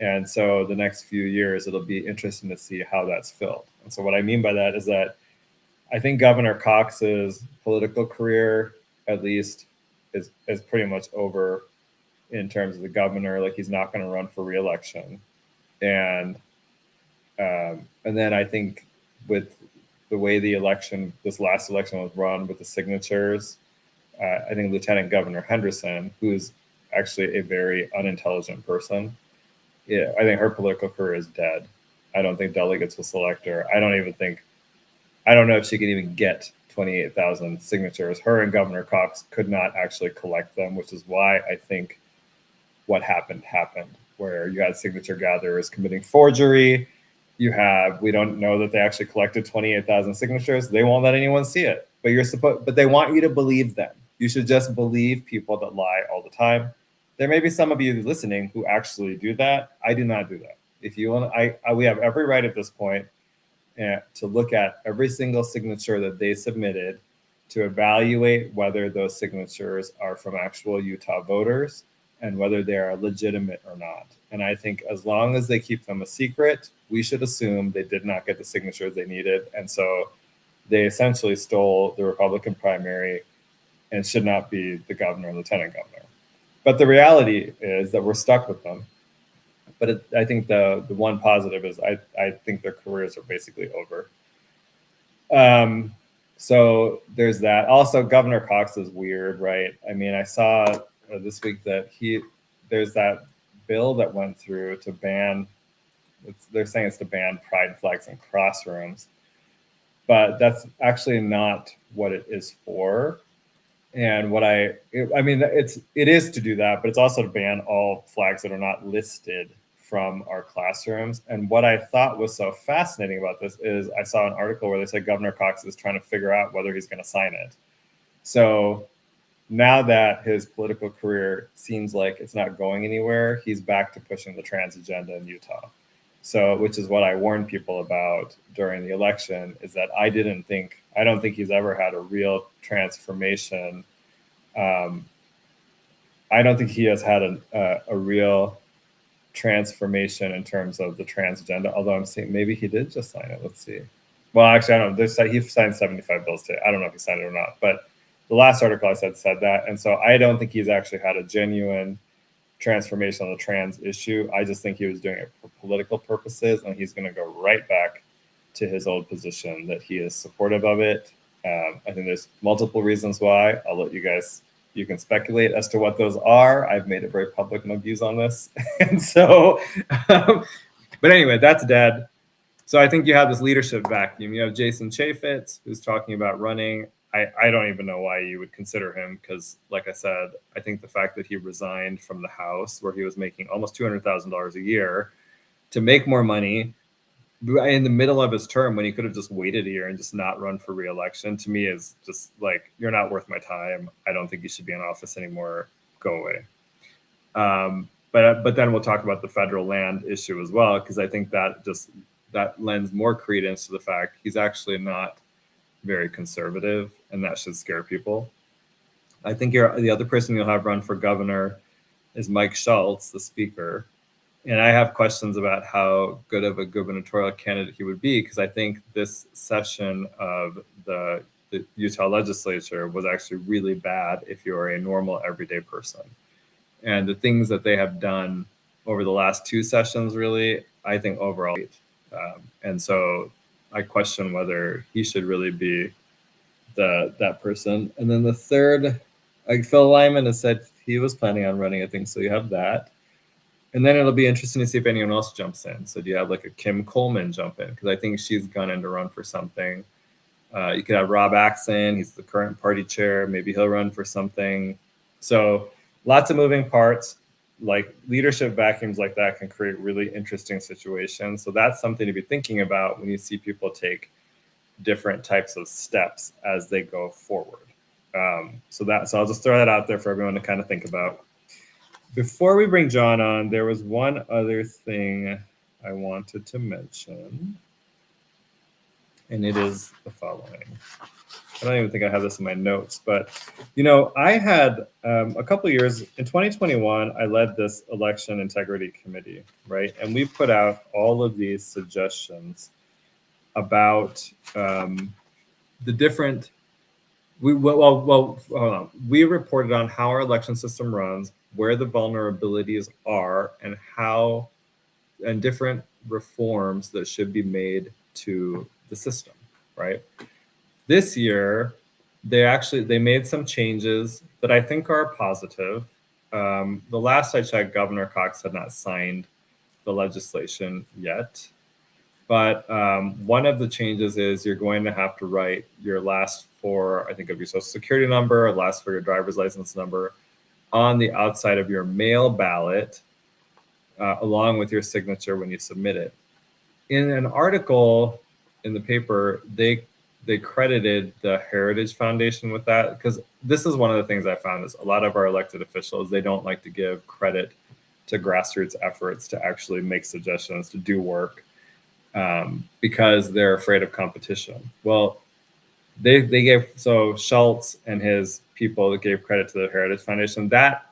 And so the next few years, it'll be interesting to see how that's filled. And so what I mean by that is that I think Governor Cox's political career, at least, is pretty much over in terms of the governor. Like, he's not going to run for re-election. And then I think with the way this last election was run with the signatures, I think Lieutenant Governor Henderson, who's actually a very unintelligent person, I think her political career is dead. I don't think delegates will select her. I don't know if she could even get 28,000 signatures. Her and Governor Cox could not actually collect them, which is why I think what happened, where you had signature gatherers committing forgery. We don't know that they actually collected 28,000 signatures. They won't let anyone see it, but they want you to believe them. You should just believe people that lie all the time. There may be some of you listening who actually do that. I do not do that. If you want, we have every right at this point to look at every single signature that they submitted to evaluate whether those signatures are from actual Utah voters and whether they are legitimate or not. And I think as long as they keep them a secret, we should assume they did not get the signatures they needed. And so they essentially stole the Republican primary and should not be the governor and lieutenant governor. But the reality is that we're stuck with them. But I think the one positive is I think their careers are basically over. So there's that. Also, Governor Cox is weird, right? I mean, I saw this week that there's that bill that went through to ban, they're saying it's to ban pride flags in classrooms, but that's actually not what it is for. And it is to do that, but it's also to ban all flags that are not listed from our classrooms. And what I thought was so fascinating about this is I saw an article where they said Governor Cox is trying to figure out whether he's going to sign it. So now that his political career seems like it's not going anywhere, he's back to pushing the trans agenda in Utah. So, which is what I warned people about during the election, is that I don't think he's ever had a real transformation. I don't think he has had a real transformation in terms of the trans agenda, although I'm saying maybe he did just sign it. Let's see. Well, actually, I don't know. He signed 75 bills today. I don't know if he signed it or not, but the last article I said that. And so I don't think he's actually had a genuine transformation on the trans issue. I just think he was doing it for political purposes, and he's going to go right back to his old position that he is supportive of it. I think there's multiple reasons why. I'll let you can speculate as to what those are. I've made it very public, my views on this. And so, but anyway, that's dead. So I think you have this leadership vacuum. You have Jason Chaffetz, who's talking about running. I don't even know why you would consider him, because like I said, I think the fact that he resigned from the House, where he was making almost $200,000 a year, to make more money in the middle of his term when he could have just waited a year and just not run for re-election, to me is just like, you're not worth my time. I don't think you should be in office anymore. Go away. But then we'll talk about the federal land issue as well, because I think that lends more credence to the fact he's actually not very conservative, and that should scare people. I think the other person you'll have run for governor is Mike Schultz, the speaker. And I have questions about how good of a gubernatorial candidate he would be, because I think this session of the Utah legislature was actually really bad if you're a normal everyday person. And the things that they have done over the last 2 sessions, really, I think overall. And so I question whether he should really be that person. And then the third, Phil Lyman has said he was planning on running, I think, so you have that. And then it'll be interesting to see if anyone else jumps in. So do you have like a Kim Coleman jump in? Because I think she's gone in to run for something. You could have Rob Axon. He's the current party chair. Maybe he'll run for something. So lots of moving parts. Like leadership vacuums like that can create really interesting situations. So that's something to be thinking about when you see people take different types of steps as they go forward. So I'll just throw that out there for everyone to kind of think about. Before we bring John on, there was one other thing I wanted to mention, and it is the following. I don't even think I have this in my notes, but I had a couple of years in 2021. I led this election integrity committee, right? And we put out all of these suggestions about the different. Hold on. We reported on how our election system runs, where the vulnerabilities are, and different reforms that should be made to the system, right? This year, they made some changes that I think are positive. The last I checked, Governor Cox had not signed the legislation yet. But one of the changes is you're going to have to write your last 4, I think, of your social security number, or last 4 your driver's license number on the outside of your mail ballot, along with your signature when you submit it. In an article in the paper, they credited the Heritage Foundation with that, because this is one of the things I found is a lot of our elected officials, they don't like to give credit to grassroots efforts to actually make suggestions, to do work. Because they're afraid of competition. Well, they gave, so Schultz and his people gave credit to the Heritage Foundation. That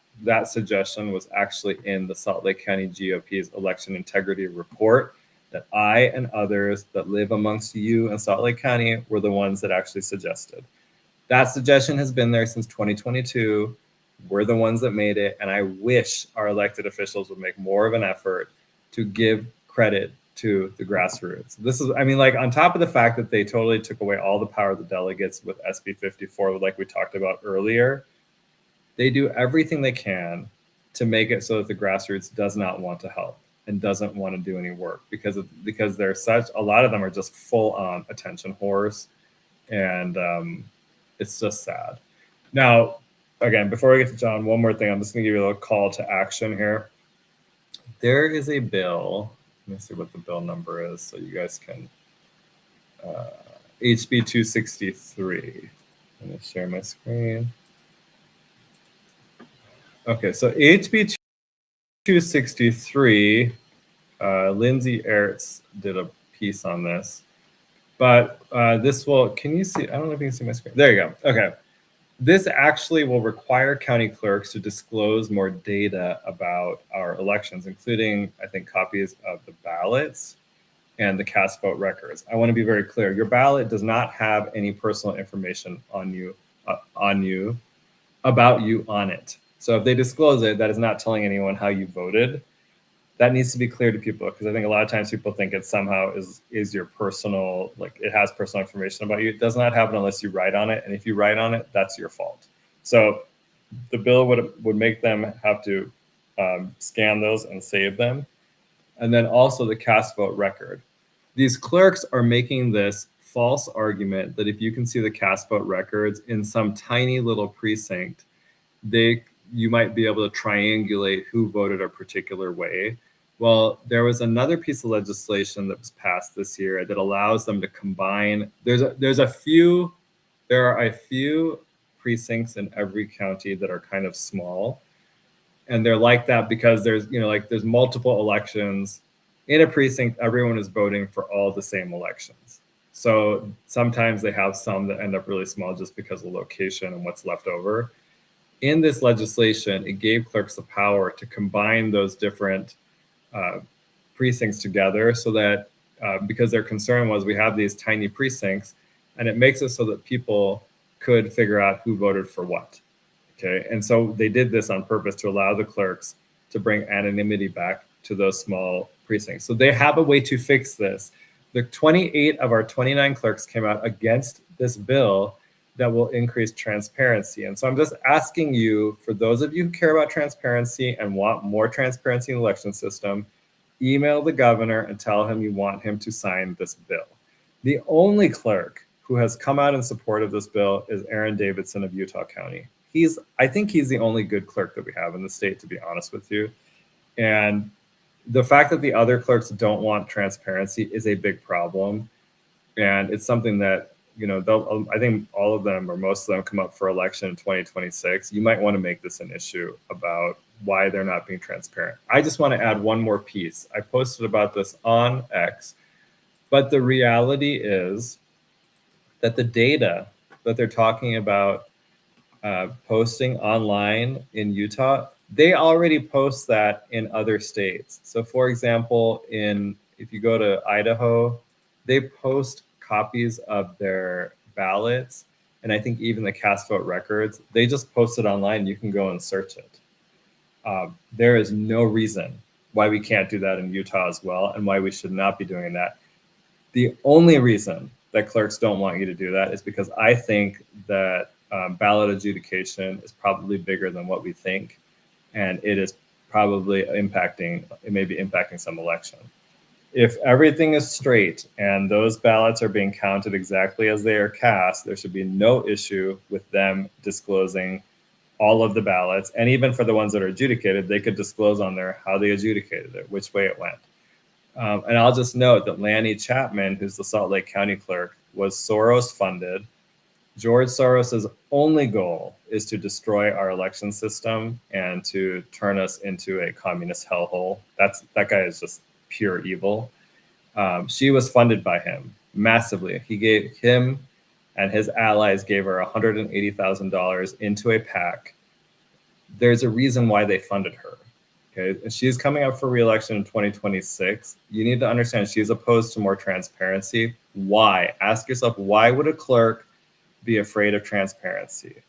suggestion was actually in the Salt Lake County GOP's election integrity report that I and others that live amongst you in Salt Lake County were the ones that actually suggested. That suggestion has been there since 2022. We're the ones that made it. And I wish our elected officials would make more of an effort to give credit to the grassroots. This is, on top of the fact that they totally took away all the power of the delegates with SB 54, like we talked about earlier, they do everything they can to make it so that the grassroots does not want to help and doesn't want to do any work because they're a lot of them are just full on attention whores, and it's just sad. Now, again, before we get to John, one more thing. I'm just going to give you a little call to action here. There is a bill. Let me see what the bill number is so you guys can. HB 263. I'm going to share my screen. Okay, so HB 263, Lindsay Ertz did a piece on this. But this will, can you see? I don't know if you can see my screen. There you go. Okay. This actually will require county clerks to disclose more data about our elections, including, I think, copies of the ballots and the cast vote records. I want to be very clear. Your ballot does not have any personal information on you, about you on it. So if they disclose it, that is not telling anyone how you voted. That needs to be clear to people, because I think a lot of times people think it somehow is your personal, like it has personal information about you. It does not have it unless you write on it. And if you write on it, that's your fault. So the bill would make them have to scan those and save them. And then also the cast vote record. These clerks are making this false argument that if you can see the cast vote records in some tiny little precinct, you might be able to triangulate who voted a particular way. Well, there was another piece of legislation that was passed this year that allows them to combine. There are a few precincts in every county that are kind of small, and they're like that because there's multiple elections in a precinct. Everyone is voting for all the same elections. So sometimes they have some that end up really small just because of location and what's left over. In this legislation, it gave clerks the power to combine those different precincts together so that because their concern was we have these tiny precincts and it makes it so that people could figure out who voted for what. Okay, and so they did this on purpose to allow the clerks to bring anonymity back to those small precincts. So they have a way to fix this. The 28 of our 29 clerks came out against this bill that will increase transparency. And so I'm just asking you, for those of you who care about transparency and want more transparency in the election system, email the governor and tell him you want him to sign this bill. The only clerk who has come out in support of this bill is Aaron Davidson of Utah County. I think he's the only good clerk that we have in the state, to be honest with you. And the fact that the other clerks don't want transparency is a big problem. And it's something that, I think all of them or most of them come up for election in 2026. You might want to make this an issue about why they're not being transparent. I just want to add one more piece. I posted about this on X, but the reality is that the data that they're talking about posting online in Utah, they already post that in other states. So for example, if you go to Idaho, they post copies of their ballots, and I think even the cast vote records, they just post it online. You can go and search it. There is no reason why we can't do that in Utah as well, and why we should not be doing that. The only reason that clerks don't want you to do that is because I think that ballot adjudication is probably bigger than what we think, and it is probably may be impacting some election. If everything is straight and those ballots are being counted exactly as they are cast, there should be no issue with them disclosing all of the ballots. And even for the ones that are adjudicated, they could disclose on there how they adjudicated it, which way it went. And I'll just note that Lanny Chapman, who's the Salt Lake County clerk, was Soros funded. George Soros's only goal is to destroy our election system and to turn us into a communist hellhole. That guy is just pure evil. She was funded by him massively. He gave him and his allies gave her $180,000 into a PAC. There's a reason why they funded her. Okay, and she's coming up for re-election in 2026. You need to understand she's opposed to more transparency. Why? Ask yourself, why would a clerk be afraid of transparency?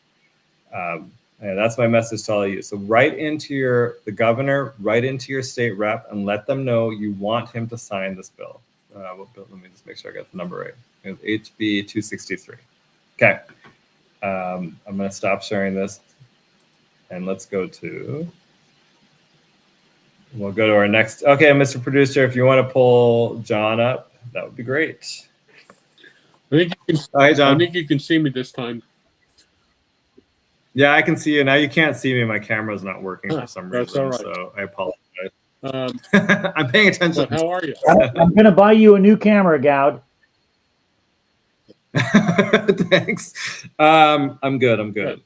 And that's my message to all of you. So write into the governor, write into your state rep, and let them know you want him to sign this bill. Let me just make sure I got the number right. It's HB 263. Okay. I'm going to stop sharing this, and let's go to. We'll go to our next. Okay, Mr. Producer, if you want to pull John up, that would be great. Hi, John. I think you can see me this time. Yeah, I can see you now. You can't see me. My camera's not working for some reason, that's all right. So I apologize. I'm paying attention. How are you? I'm going to buy you a new camera, Goud. Thanks. I'm good.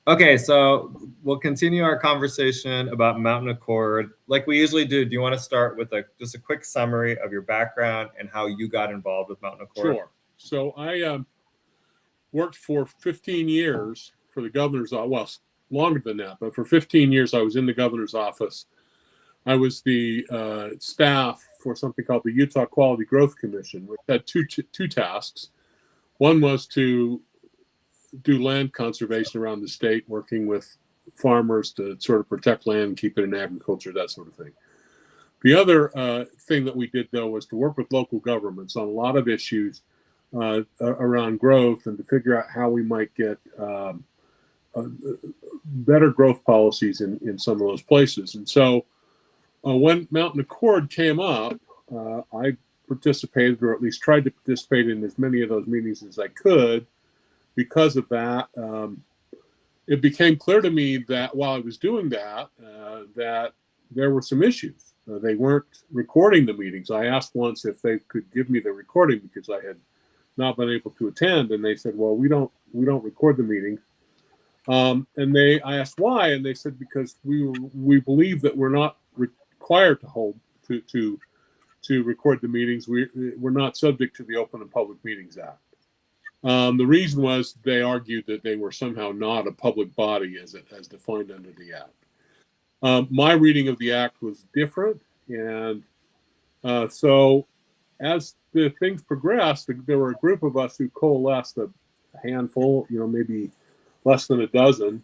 Okay, so we'll continue our conversation about Mountain Accord. Like we usually do, do you want to start with just a quick summary of your background and how you got involved with Mountain Accord? Sure. So I worked for 15 years for the governor's office. Well, longer than that, but for 15 years I was in the governor's office. I was the staff for something called the Utah Quality Growth Commission, which had two tasks. One was to do land conservation around the state, working with farmers to sort of protect land, keep it in agriculture, that sort of thing. The other thing that we did, though, was to work with local governments on a lot of issues around growth and to figure out how we might get better growth policies in some of those places. And so when Mountain Accord came up, I participated, or at least tried to participate in as many of those meetings as I could. Because of that, it became clear to me that while I was doing that, that there were some issues. They weren't recording the meetings. I asked once if they could give me the recording because I had not been able to attend, and they said, "Well, we don't record the meetings." And I asked why, and they said because we believe that we're not required to to record the meetings. We're not subject to the Open and Public Meetings Act. The reason was they argued that they were somehow not a public body as defined under the act. My reading of the act was different, and so as the things progressed, there were a group of us who coalesced, a handful, maybe less than a dozen,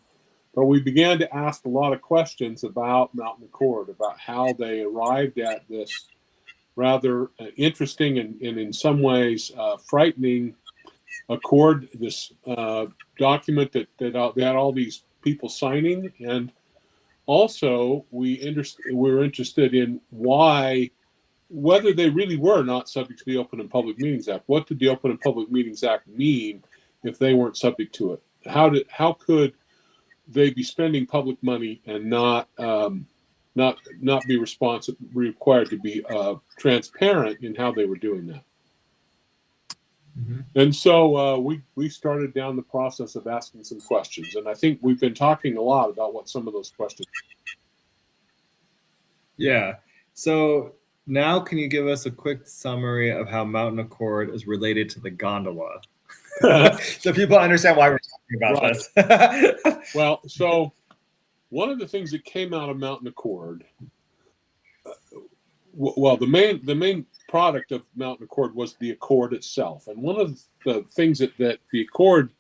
but we began to ask a lot of questions about Mountain Accord, about how they arrived at this rather interesting and in some ways frightening accord, this document that had all these people signing. And also we're interested in whether they really were not subject to the Open and Public Meetings Act. What did the Open and Public Meetings Act mean if they weren't subject to it? How could they be spending public money and not be required to be transparent in how they were doing that? Mm-hmm. And so we started down the process of asking some questions, and I think we've been talking a lot about what some of those questions are. Yeah. So now can you give us a quick summary of how Mountain Accord is related to the gondola? So people understand why we're talking about this. Well, so one of the things that came out of Mountain Accord, the main product of Mountain Accord was the Accord itself. And one of the things that the Accord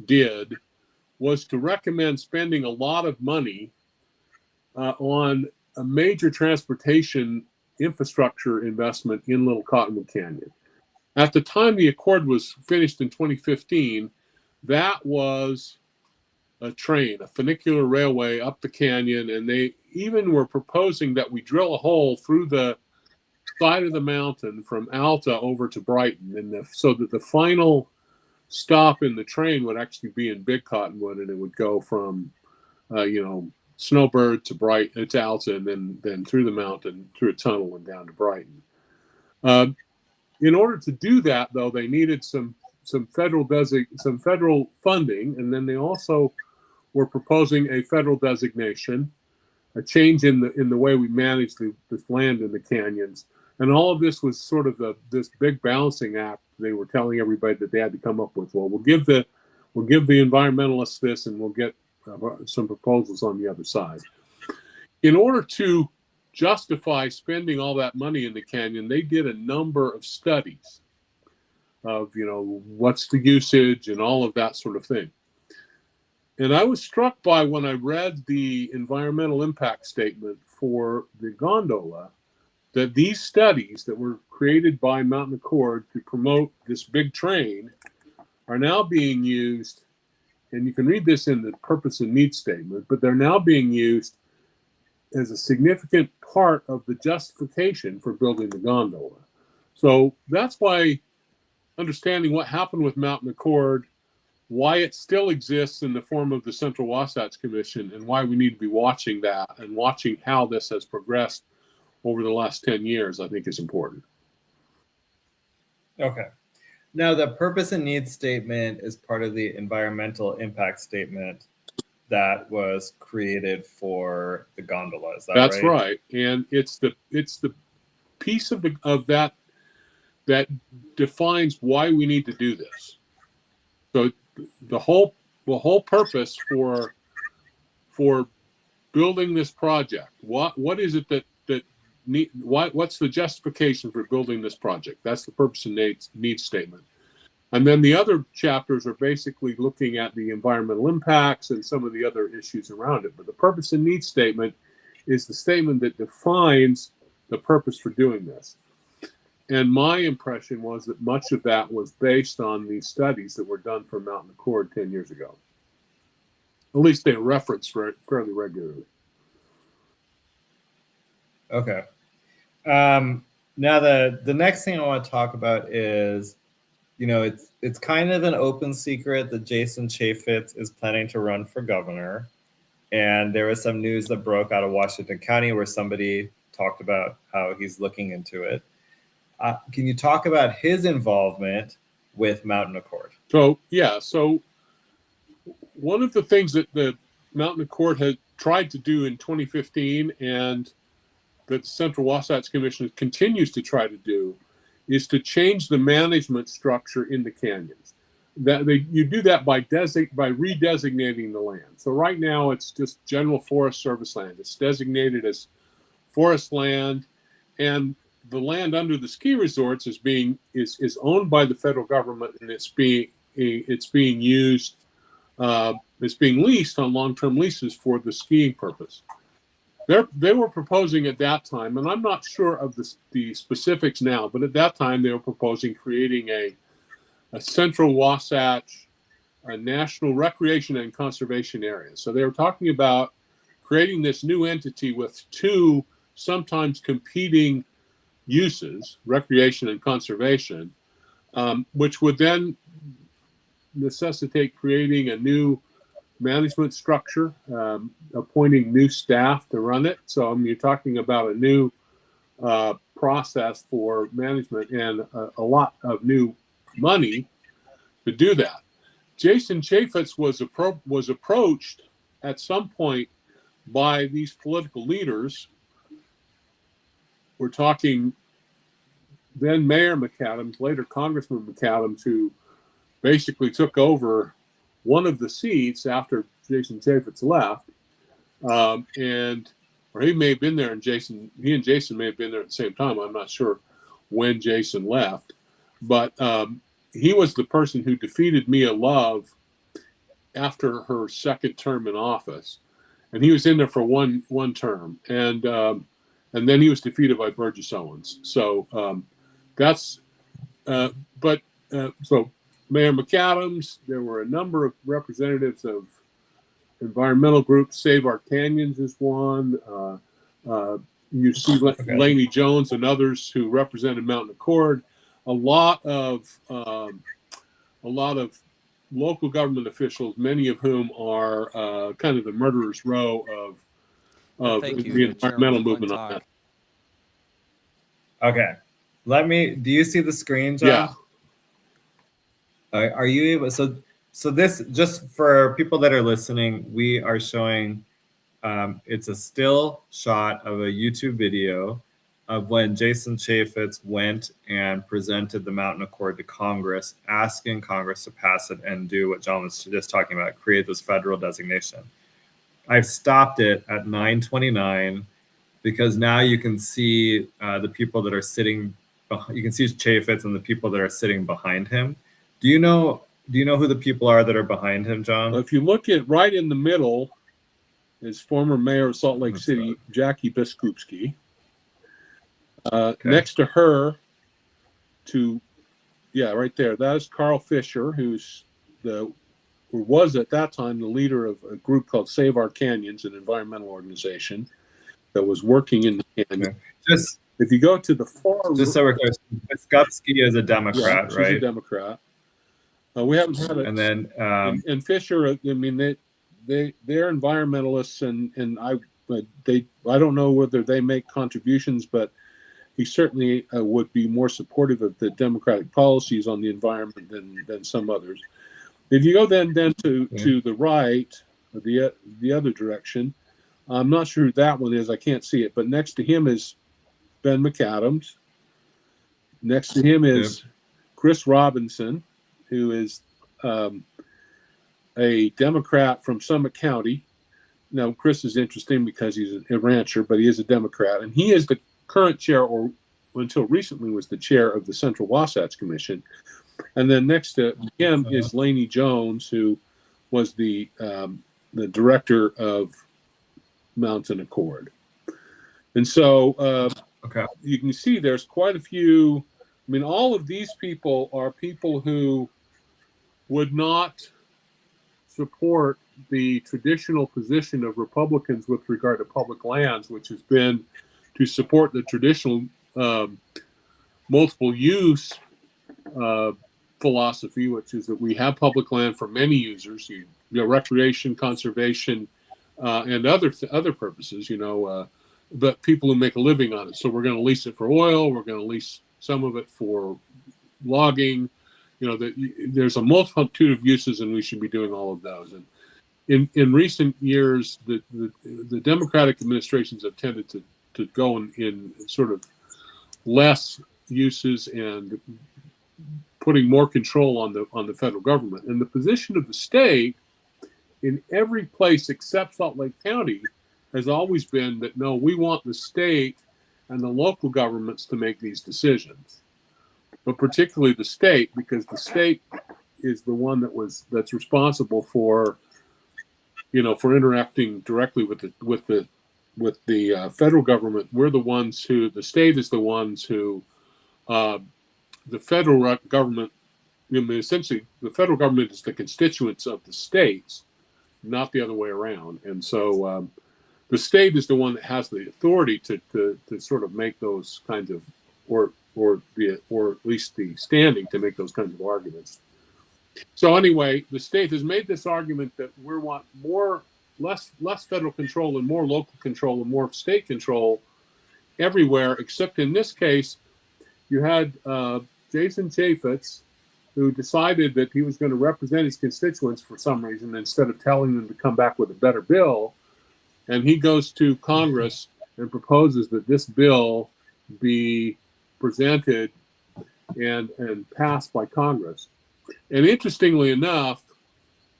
did was to recommend spending a lot of money on a major transportation infrastructure investment in Little Cottonwood Canyon. At the time the Accord was finished in 2015, that was a funicular railway up the canyon, and they even were proposing that we drill a hole through the side of the mountain from Alta over to Brighton, and so that the final stop in the train would actually be in Big Cottonwood, and it would go from Snowbird to Alta, and then through the mountain, through a tunnel and down to Brighton. In order to do that, though, they needed some federal funding, and then they also were proposing a federal designation, a change in the way we manage this land in the canyons, and all of this was sort of this big balancing act. They were telling everybody that they had to come up with. Well, we'll give the environmentalists this, and we'll get some proposals on the other side. In order to justify spending all that money in the canyon, they did a number of studies of, what's the usage and all of that sort of thing. And I was struck by, when I read the environmental impact statement for the gondola, that these studies that were created by Mountain Accord to promote this big train are now being used, and you can read this in the purpose and need statement, but they're now being used as a significant part of the justification for building the gondola. So that's why understanding what happened with Mountain Accord, why it still exists in the form of the Central Wasatch Commission, and why we need to be watching that and watching how this has progressed over the last 10 years, I think is important. Okay. Now, the purpose and needs statement is part of the environmental impact statement that was created for the gondola. Is that That's right? And it's the piece of that defines why we need to do this. So the whole purpose for building this project, what is it what's the justification for building this project? That's the purpose and needs statement. And then the other chapters are basically looking at the environmental impacts and some of the other issues around it. But the purpose and needs statement is the statement that defines the purpose for doing this. And my impression was that much of that was based on these studies that were done for Mountain Accord 10 years ago. At least they reference fairly regularly. Okay. Now the next thing I want to talk about is, it's kind of an open secret that Jason Chaffetz is planning to run for governor. And there was some news that broke out of Washington County where somebody talked about how he's looking into it. Can you talk about his involvement with Mountain Accord? So one of the things that the Mountain Accord had tried to do in 2015 and that the Central Wasatch Commission continues to try to do is to change the management structure in the canyons. You do that by redesignating the land. So right now it's just general Forest Service land. It's designated as forest land, and the land under the ski resorts is owned by the federal government, and it's being used. It's being leased on long-term leases for the skiing purpose. They were proposing at that time, and I'm not sure of the specifics now, but at that time they were proposing creating a Central Wasatch National Recreation and Conservation Area. So they were talking about creating this new entity with two sometimes competing uses, recreation and conservation, which would then necessitate creating a new management structure, appointing new staff to run it. So you're talking about a new process for management and a lot of new money to do that. Jason Chaffetz was approached at some point by these political leaders. We're talking then Mayor McAdams, later Congressman McAdams, who basically took over one of the seats after Jason Chaffetz left, or he may have been there, and he and Jason may have been there at the same time. I'm not sure when Jason left, but he was the person who defeated Mia Love after her second term in office, and he was in there for one term, and then he was defeated by Burgess Owens. So so Mayor McAdams, there were a number of representatives of environmental groups. Save Our Canyons is one. You see Laney Jones and others who represented Mountain Accord. A lot of local government officials, many of whom are kind of the murderer's row of the environmental movement on that. Okay. Do you see the screen, John? Yeah. Are you able? So this, just for people that are listening, we are showing, it's a still shot of a YouTube video of when Jason Chaffetz went and presented the Mountain Accord to Congress, asking Congress to pass it and do what John was just talking about, create this federal designation. I've stopped it at 9:29 because now you can see the people that are sitting. You can see Chaffetz and the people that are sitting behind him. Do you know who the people are that are behind him, John? If you look at right in the middle is former mayor of Salt Lake City, Jackie Biskupski. Next to her, right there, that is Carl Fisher, who was at that time the leader of a group called Save Our Canyons, an environmental organization that was working in the canyon. Okay. If you go to the far, just so we're clear, Biskupski is a Democrat, she's right? A Democrat. We haven't had it. And then and Fisher, I mean, they're environmentalists, and I don't know whether they make contributions, but he certainly would be more supportive of the Democratic policies on the environment than some others. If you go then to the right, the other direction, I'm not sure who that one is. I can't see it, but next to him is Ben McAdams. Next to him is Chris Robinson, who is a Democrat from Summit County. Now, Chris is interesting because he's a rancher, but he is a Democrat, and he is the current chair, or until recently was the chair of the Central Wasatch Commission. And then next to him is Laney Jones, who was the director of Mountain Accord. And so you can see there's quite a few. I mean, all of these people are people who would not support the traditional position of Republicans with regard to public lands, which has been to support the traditional multiple use philosophy, which is that we have public land for many users, recreation, conservation, and other purposes, but people who make a living on it. So we're going to lease it for oil. We're going to lease some of it for logging. There's a multitude of uses, and we should be doing all of those. And in recent years, the Democratic administrations have tended to go in sort of less uses and putting more control on the federal government. And the position of the state in every place except Salt Lake County has always been that no, we want the state and the local governments to make these decisions, but particularly the state, because the state is the one that's responsible for, for interacting directly with the federal government. We're the ones who, the state is the ones who, the federal government, essentially the federal government is the constituents of the states, not the other way around. And so the state is the one that has the authority to sort of make those kinds of, or at least the standing to make those kinds of arguments. So anyway, the state has made this argument that we want less federal control and more local control and more state control everywhere, except in this case, you had Jason Chaffetz, who decided that he was going to represent his constituents for some reason instead of telling them to come back with a better bill. And he goes to Congress and proposes that this bill be presented and passed by Congress. And interestingly enough,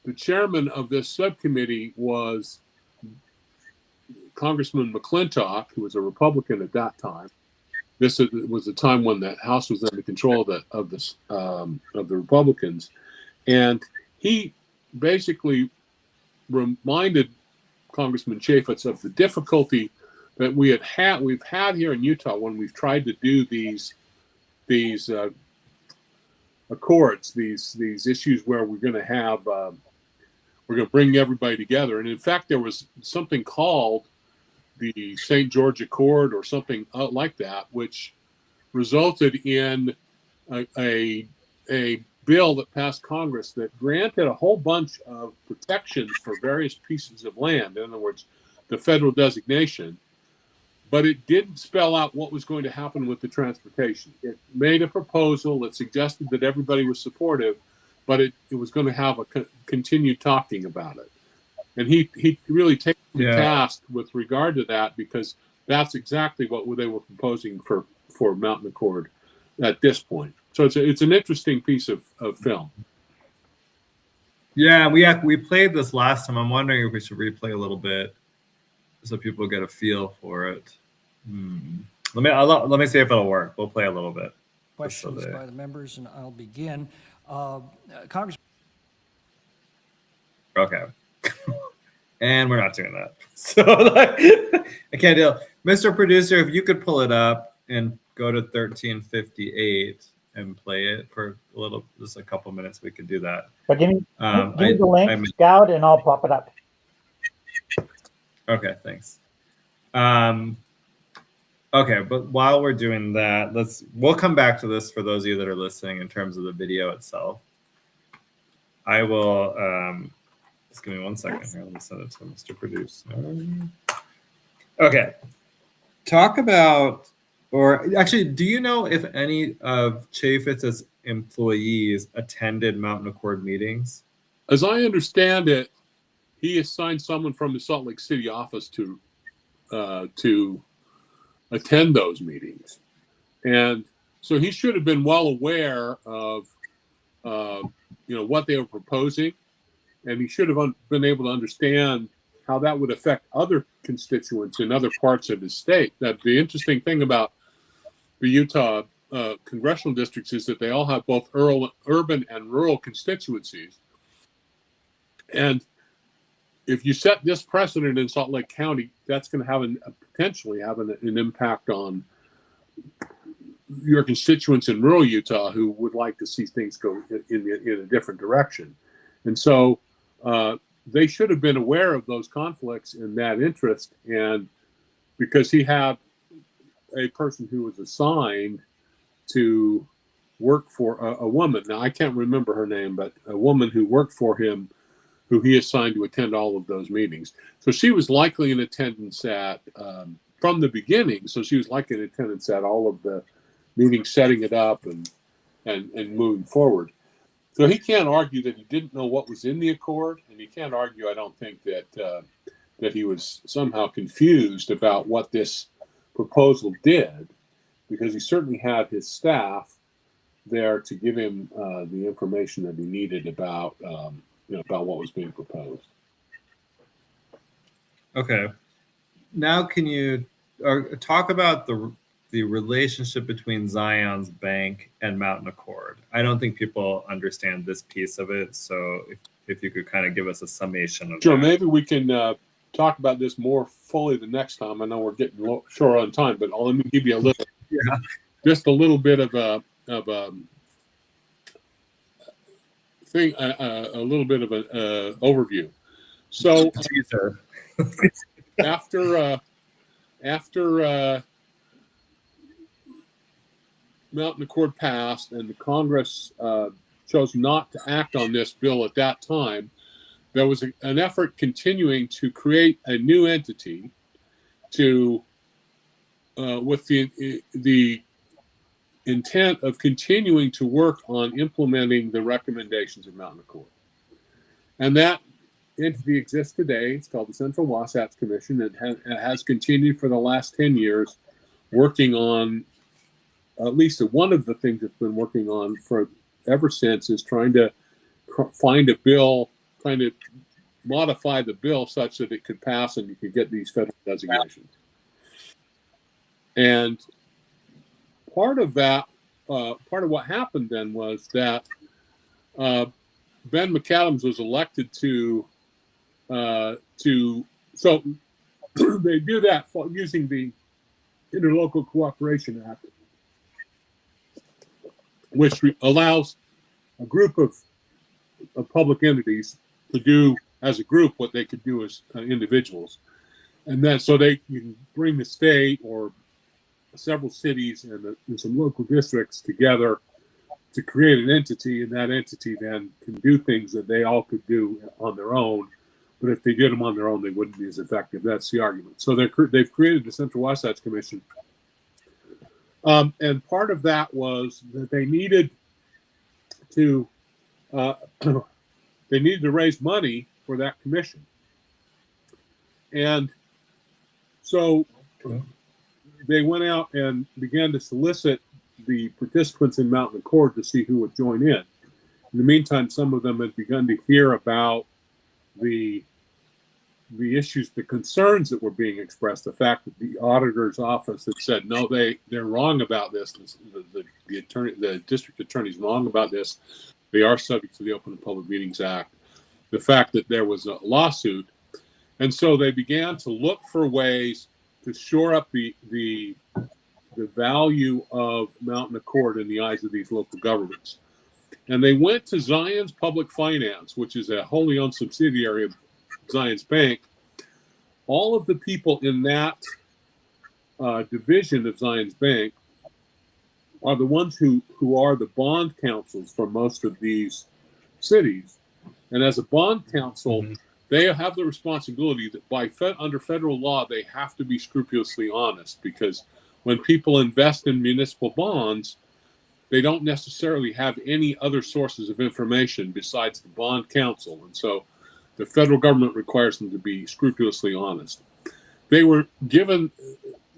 the chairman of this subcommittee was Congressman McClintock, who was a Republican at that time. This was a time when the House was under control of the Republicans, and he basically reminded Congressman Chaffetz of the difficulty that we've had here in Utah when we've tried to do these accords, these issues where we're going to bring everybody together. And in fact, there was something called the St. George Accord or something like that, which resulted in a bill that passed Congress that granted a whole bunch of protections for various pieces of land. In other words, the federal designation, but it didn't spell out what was going to happen with the transportation. It made a proposal that suggested that everybody was supportive, but it was going to have a continued talking about it. And he really takes the task with regard to that, because that's exactly what they were proposing for Mountain Accord at this point. So it's an interesting piece of film. Yeah, we played this last time. I'm wondering if we should replay a little bit so people get a feel for it. Let me see if it'll work. We'll play a little bit. Questions by the members, and I'll begin. Congressman. Okay. And we're not doing that. So I can't deal. Mr. Producer, if you could pull it up and go to 1358 and play it for just a couple minutes, we could do that. But give me the link, Goud, and I'll pop it up. Okay, thanks. Okay, but while we're doing that, we'll come back to this for those of you that are listening in terms of the video itself. I will just give me 1 second here. Let me send it to Mr. Producer. Okay. Talk about, or actually, do you know if any of Chaffetz's employees attended Mountain Accord meetings? As I understand it, he assigned someone from the Salt Lake City office to attend those meetings. And so he should have been well aware of what they were proposing, and he should have been able to understand how that would affect other constituents in other parts of his state. That the interesting thing about the Utah congressional districts is that they all have both urban and rural constituencies. And if you set this precedent in Salt Lake County, that's going to have potentially have an impact on your constituents in rural Utah who would like to see things go in a different direction. And so they should have been aware of those conflicts and that interest. And because he had a person who was assigned to work for a woman. Now, I can't remember her name, but a woman who worked for him, who he assigned to attend all of those meetings. So she was likely in attendance at, from the beginning, so she was likely in attendance at all of the meetings, setting it up and moving forward. So he can't argue that he didn't know what was in the accord, and he can't argue, I don't think, that he was somehow confused about what this proposal did, because he certainly had his staff there to give him the information that he needed about about what was being proposed. Okay. Now, can you talk about the relationship between Zion's Bank and Mountain Accord? I don't think people understand this piece of it, so if you could kind of give us a summation of Sure, that. maybe we can talk about this more fully the next time. I know we're getting short on time, but let me give you a little, just a little bit of a thing, a little bit of an overview. So after Mountain Accord passed and the Congress chose not to act on this bill at that time, there was an effort continuing to create a new entity to with the intent of continuing to work on implementing the recommendations of Mountain Accord. And that entity exists today. It's called the Central Wasatch Commission. It has continued for the last 10 years working on at least one of the things it's been working on for ever since is trying to find a bill, trying to modify the bill such that it could pass and you could get these federal designations. And part of what happened then was that Ben McAdams was elected so they do that using the Interlocal Cooperation Act, which allows a group of public entities to do as a group what they could do as individuals. And then so you can bring the state or several cities and some local districts together to create an entity, and that entity then can do things that they all could do on their own. But if they did them on their own, they wouldn't be as effective. That's the argument. So they've created the Central Wasatch Commission. And part of that was that they needed to raise money for that commission. And so they went out and began to solicit the participants in Mountain Accord to see who would join in. In the meantime, some of them had begun to hear about the issues, the concerns that were being expressed, the fact that the auditor's office had said, no, they're wrong about this. The district attorney's wrong about this. They are subject to the Open and Public Meetings Act. The fact that there was a lawsuit. And so they began to look for ways to shore up the value of Mountain Accord in the eyes of these local governments. And they went to Zion's Public Finance, which is a wholly owned subsidiary of Zion's Bank. All of the people in that division of Zion's Bank are the ones who are the bond counsels for most of these cities. And as a bond counsel, they have the responsibility that under federal law, they have to be scrupulously honest, because when people invest in municipal bonds, they don't necessarily have any other sources of information besides the bond counsel. And so the federal government requires them to be scrupulously honest. They were given,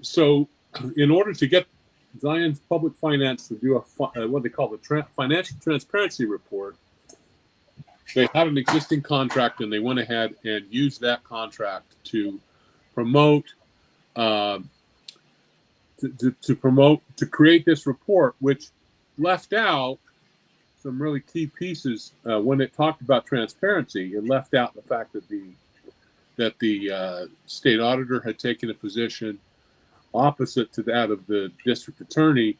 so in order to get Zion's Public Finance to do what they call the financial transparency report, they had an existing contract, and they went ahead and used that contract to promote, to create this report, which left out some really key pieces. When it talked about transparency, it left out the fact that the state auditor had taken a position opposite to that of the district attorney,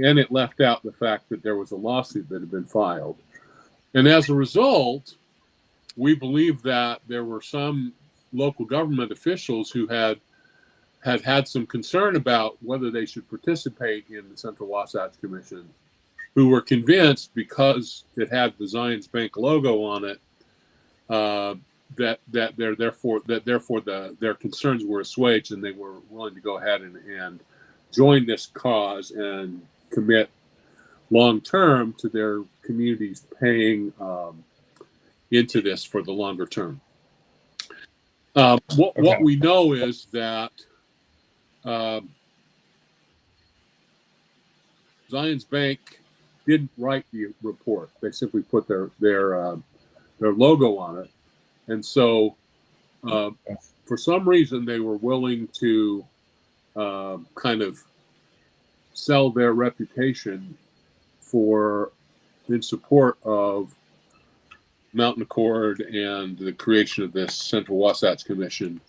and it left out the fact that there was a lawsuit that had been filed. And as a result, we believe that there were some local government officials who had some concern about whether they should participate in the Central Wasatch Commission, who were convinced, because it had the Zion's Bank logo on it, that their concerns were assuaged, and they were willing to go ahead and join this cause and commit long term to their communities paying into this for the longer term. What we know is that Zion's Bank didn't write the report. They simply put their logo on it. And so for some reason, they were willing to kind of sell their reputation in support of Mountain Accord and the creation of this Central Wasatch Commission.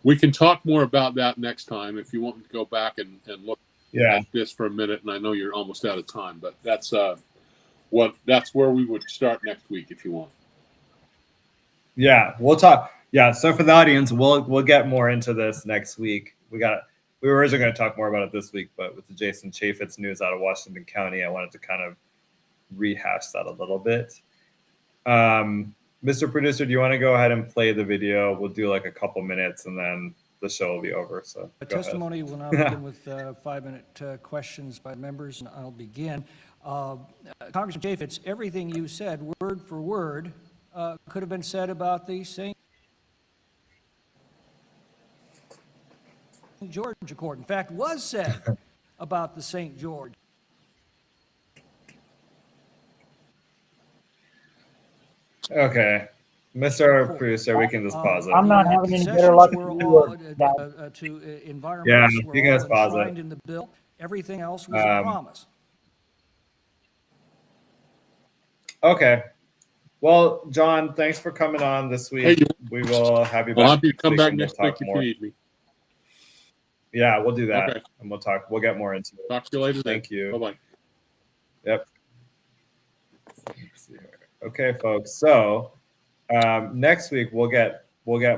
We can talk more about that next time if you want to go back and look at this for a minute. And I know you're almost out of time, but that's where we would start next week if you want. Yeah, we'll talk. Yeah, so for the audience, we'll get more into this next week. We were originally going to talk more about it this week, but with the Jason Chaffetz news out of Washington County, I wanted to kind of rehash that a little bit. Mr. Producer, do you want to go ahead and play the video? We'll do like a couple minutes and then the show will be over. So testimony will now begin with 5-minute questions by members, and I'll begin. Congressman Chaffetz, everything you said, word for word, could have been said about the St. George Accord. In fact, was said about the St. George. Okay. Mr. Producer, we can just pause it. I'm not having any better luck to environments Yeah, were you can all just pause enshrined it. in the bill. Everything else was a promise. Okay. Well, John, thanks for coming on this week. Hey, we will have you back. I'll have you come back and next we'll week talk if more. you need me. Yeah, we'll do that. Okay. And we'll get more into it. Talk to you later. Thank you. Bye-bye. Yep. Let's see here. Okay, folks. So next week we'll get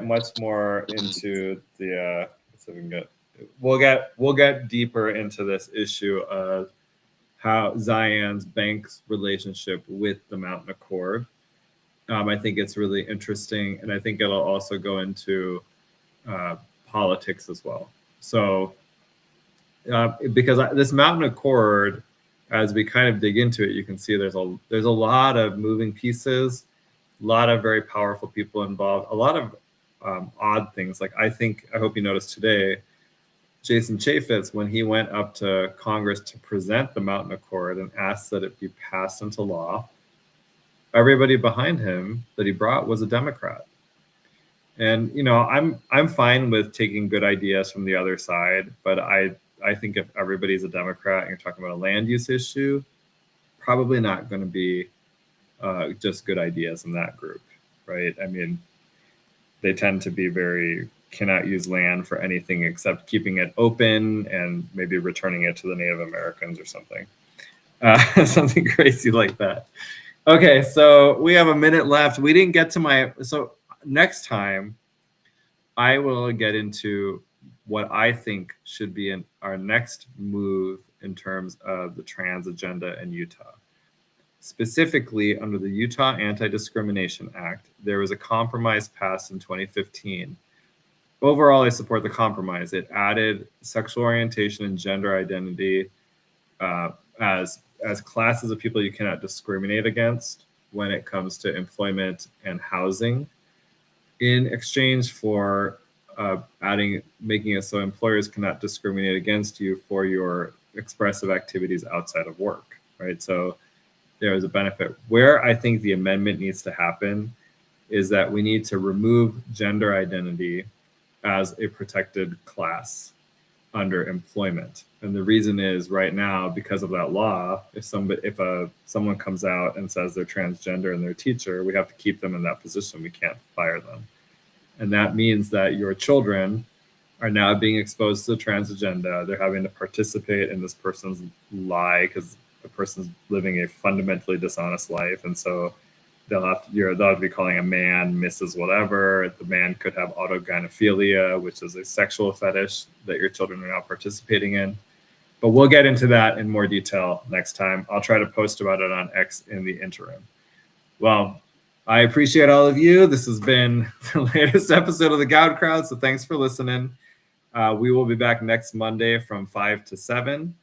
much more into the let's see if we can get we'll get deeper into this issue of how Zion's Bank's relationship with the Mountain Accord. I think it's really interesting, and I think it'll also go into politics as well. So because this Mountain Accord, as we kind of dig into it, you can see there's a lot of moving pieces, a lot of very powerful people involved, a lot of odd things. Like I hope you noticed today, Jason Chaffetz, when he went up to Congress to present the Mountain Accord and asked that it be passed into law, everybody behind him that he brought was a Democrat. And I'm fine with taking good ideas from the other side, but I think if everybody's a Democrat and you're talking about a land use issue, probably not going to be just good ideas in that group, right? I mean, they tend to be cannot use land for anything except keeping it open and maybe returning it to the Native Americans or something. Something crazy like that. Okay, so we have a minute left. We didn't get to so next time I will get into what I think should be our next move in terms of the trans agenda in Utah. Specifically, under the Utah Anti-Discrimination Act, there was a compromise passed in 2015. Overall, I support the compromise. It added sexual orientation and gender identity as classes of people you cannot discriminate against when it comes to employment and housing, in exchange for making it so employers cannot discriminate against you for your expressive activities outside of work, right? So there is a benefit. Where I think the amendment needs to happen is that we need to remove gender identity as a protected class under employment. And the reason is right now, because of that law, if someone comes out and says they're transgender and they're a teacher, we have to keep them in that position. We can't fire them. And that means that your children are now being exposed to the trans agenda. They're having to participate in this person's lie because the person's living a fundamentally dishonest life. And so they'll have to be calling a man Mrs. whatever. The man could have autogynephilia, which is a sexual fetish that your children are now participating in. But we'll get into that in more detail next time. I'll try to post about it on X in the interim. Well, I appreciate all of you. This has been the latest episode of the Goud Crowd, so thanks for listening. We will be back next Monday from 5 to 7.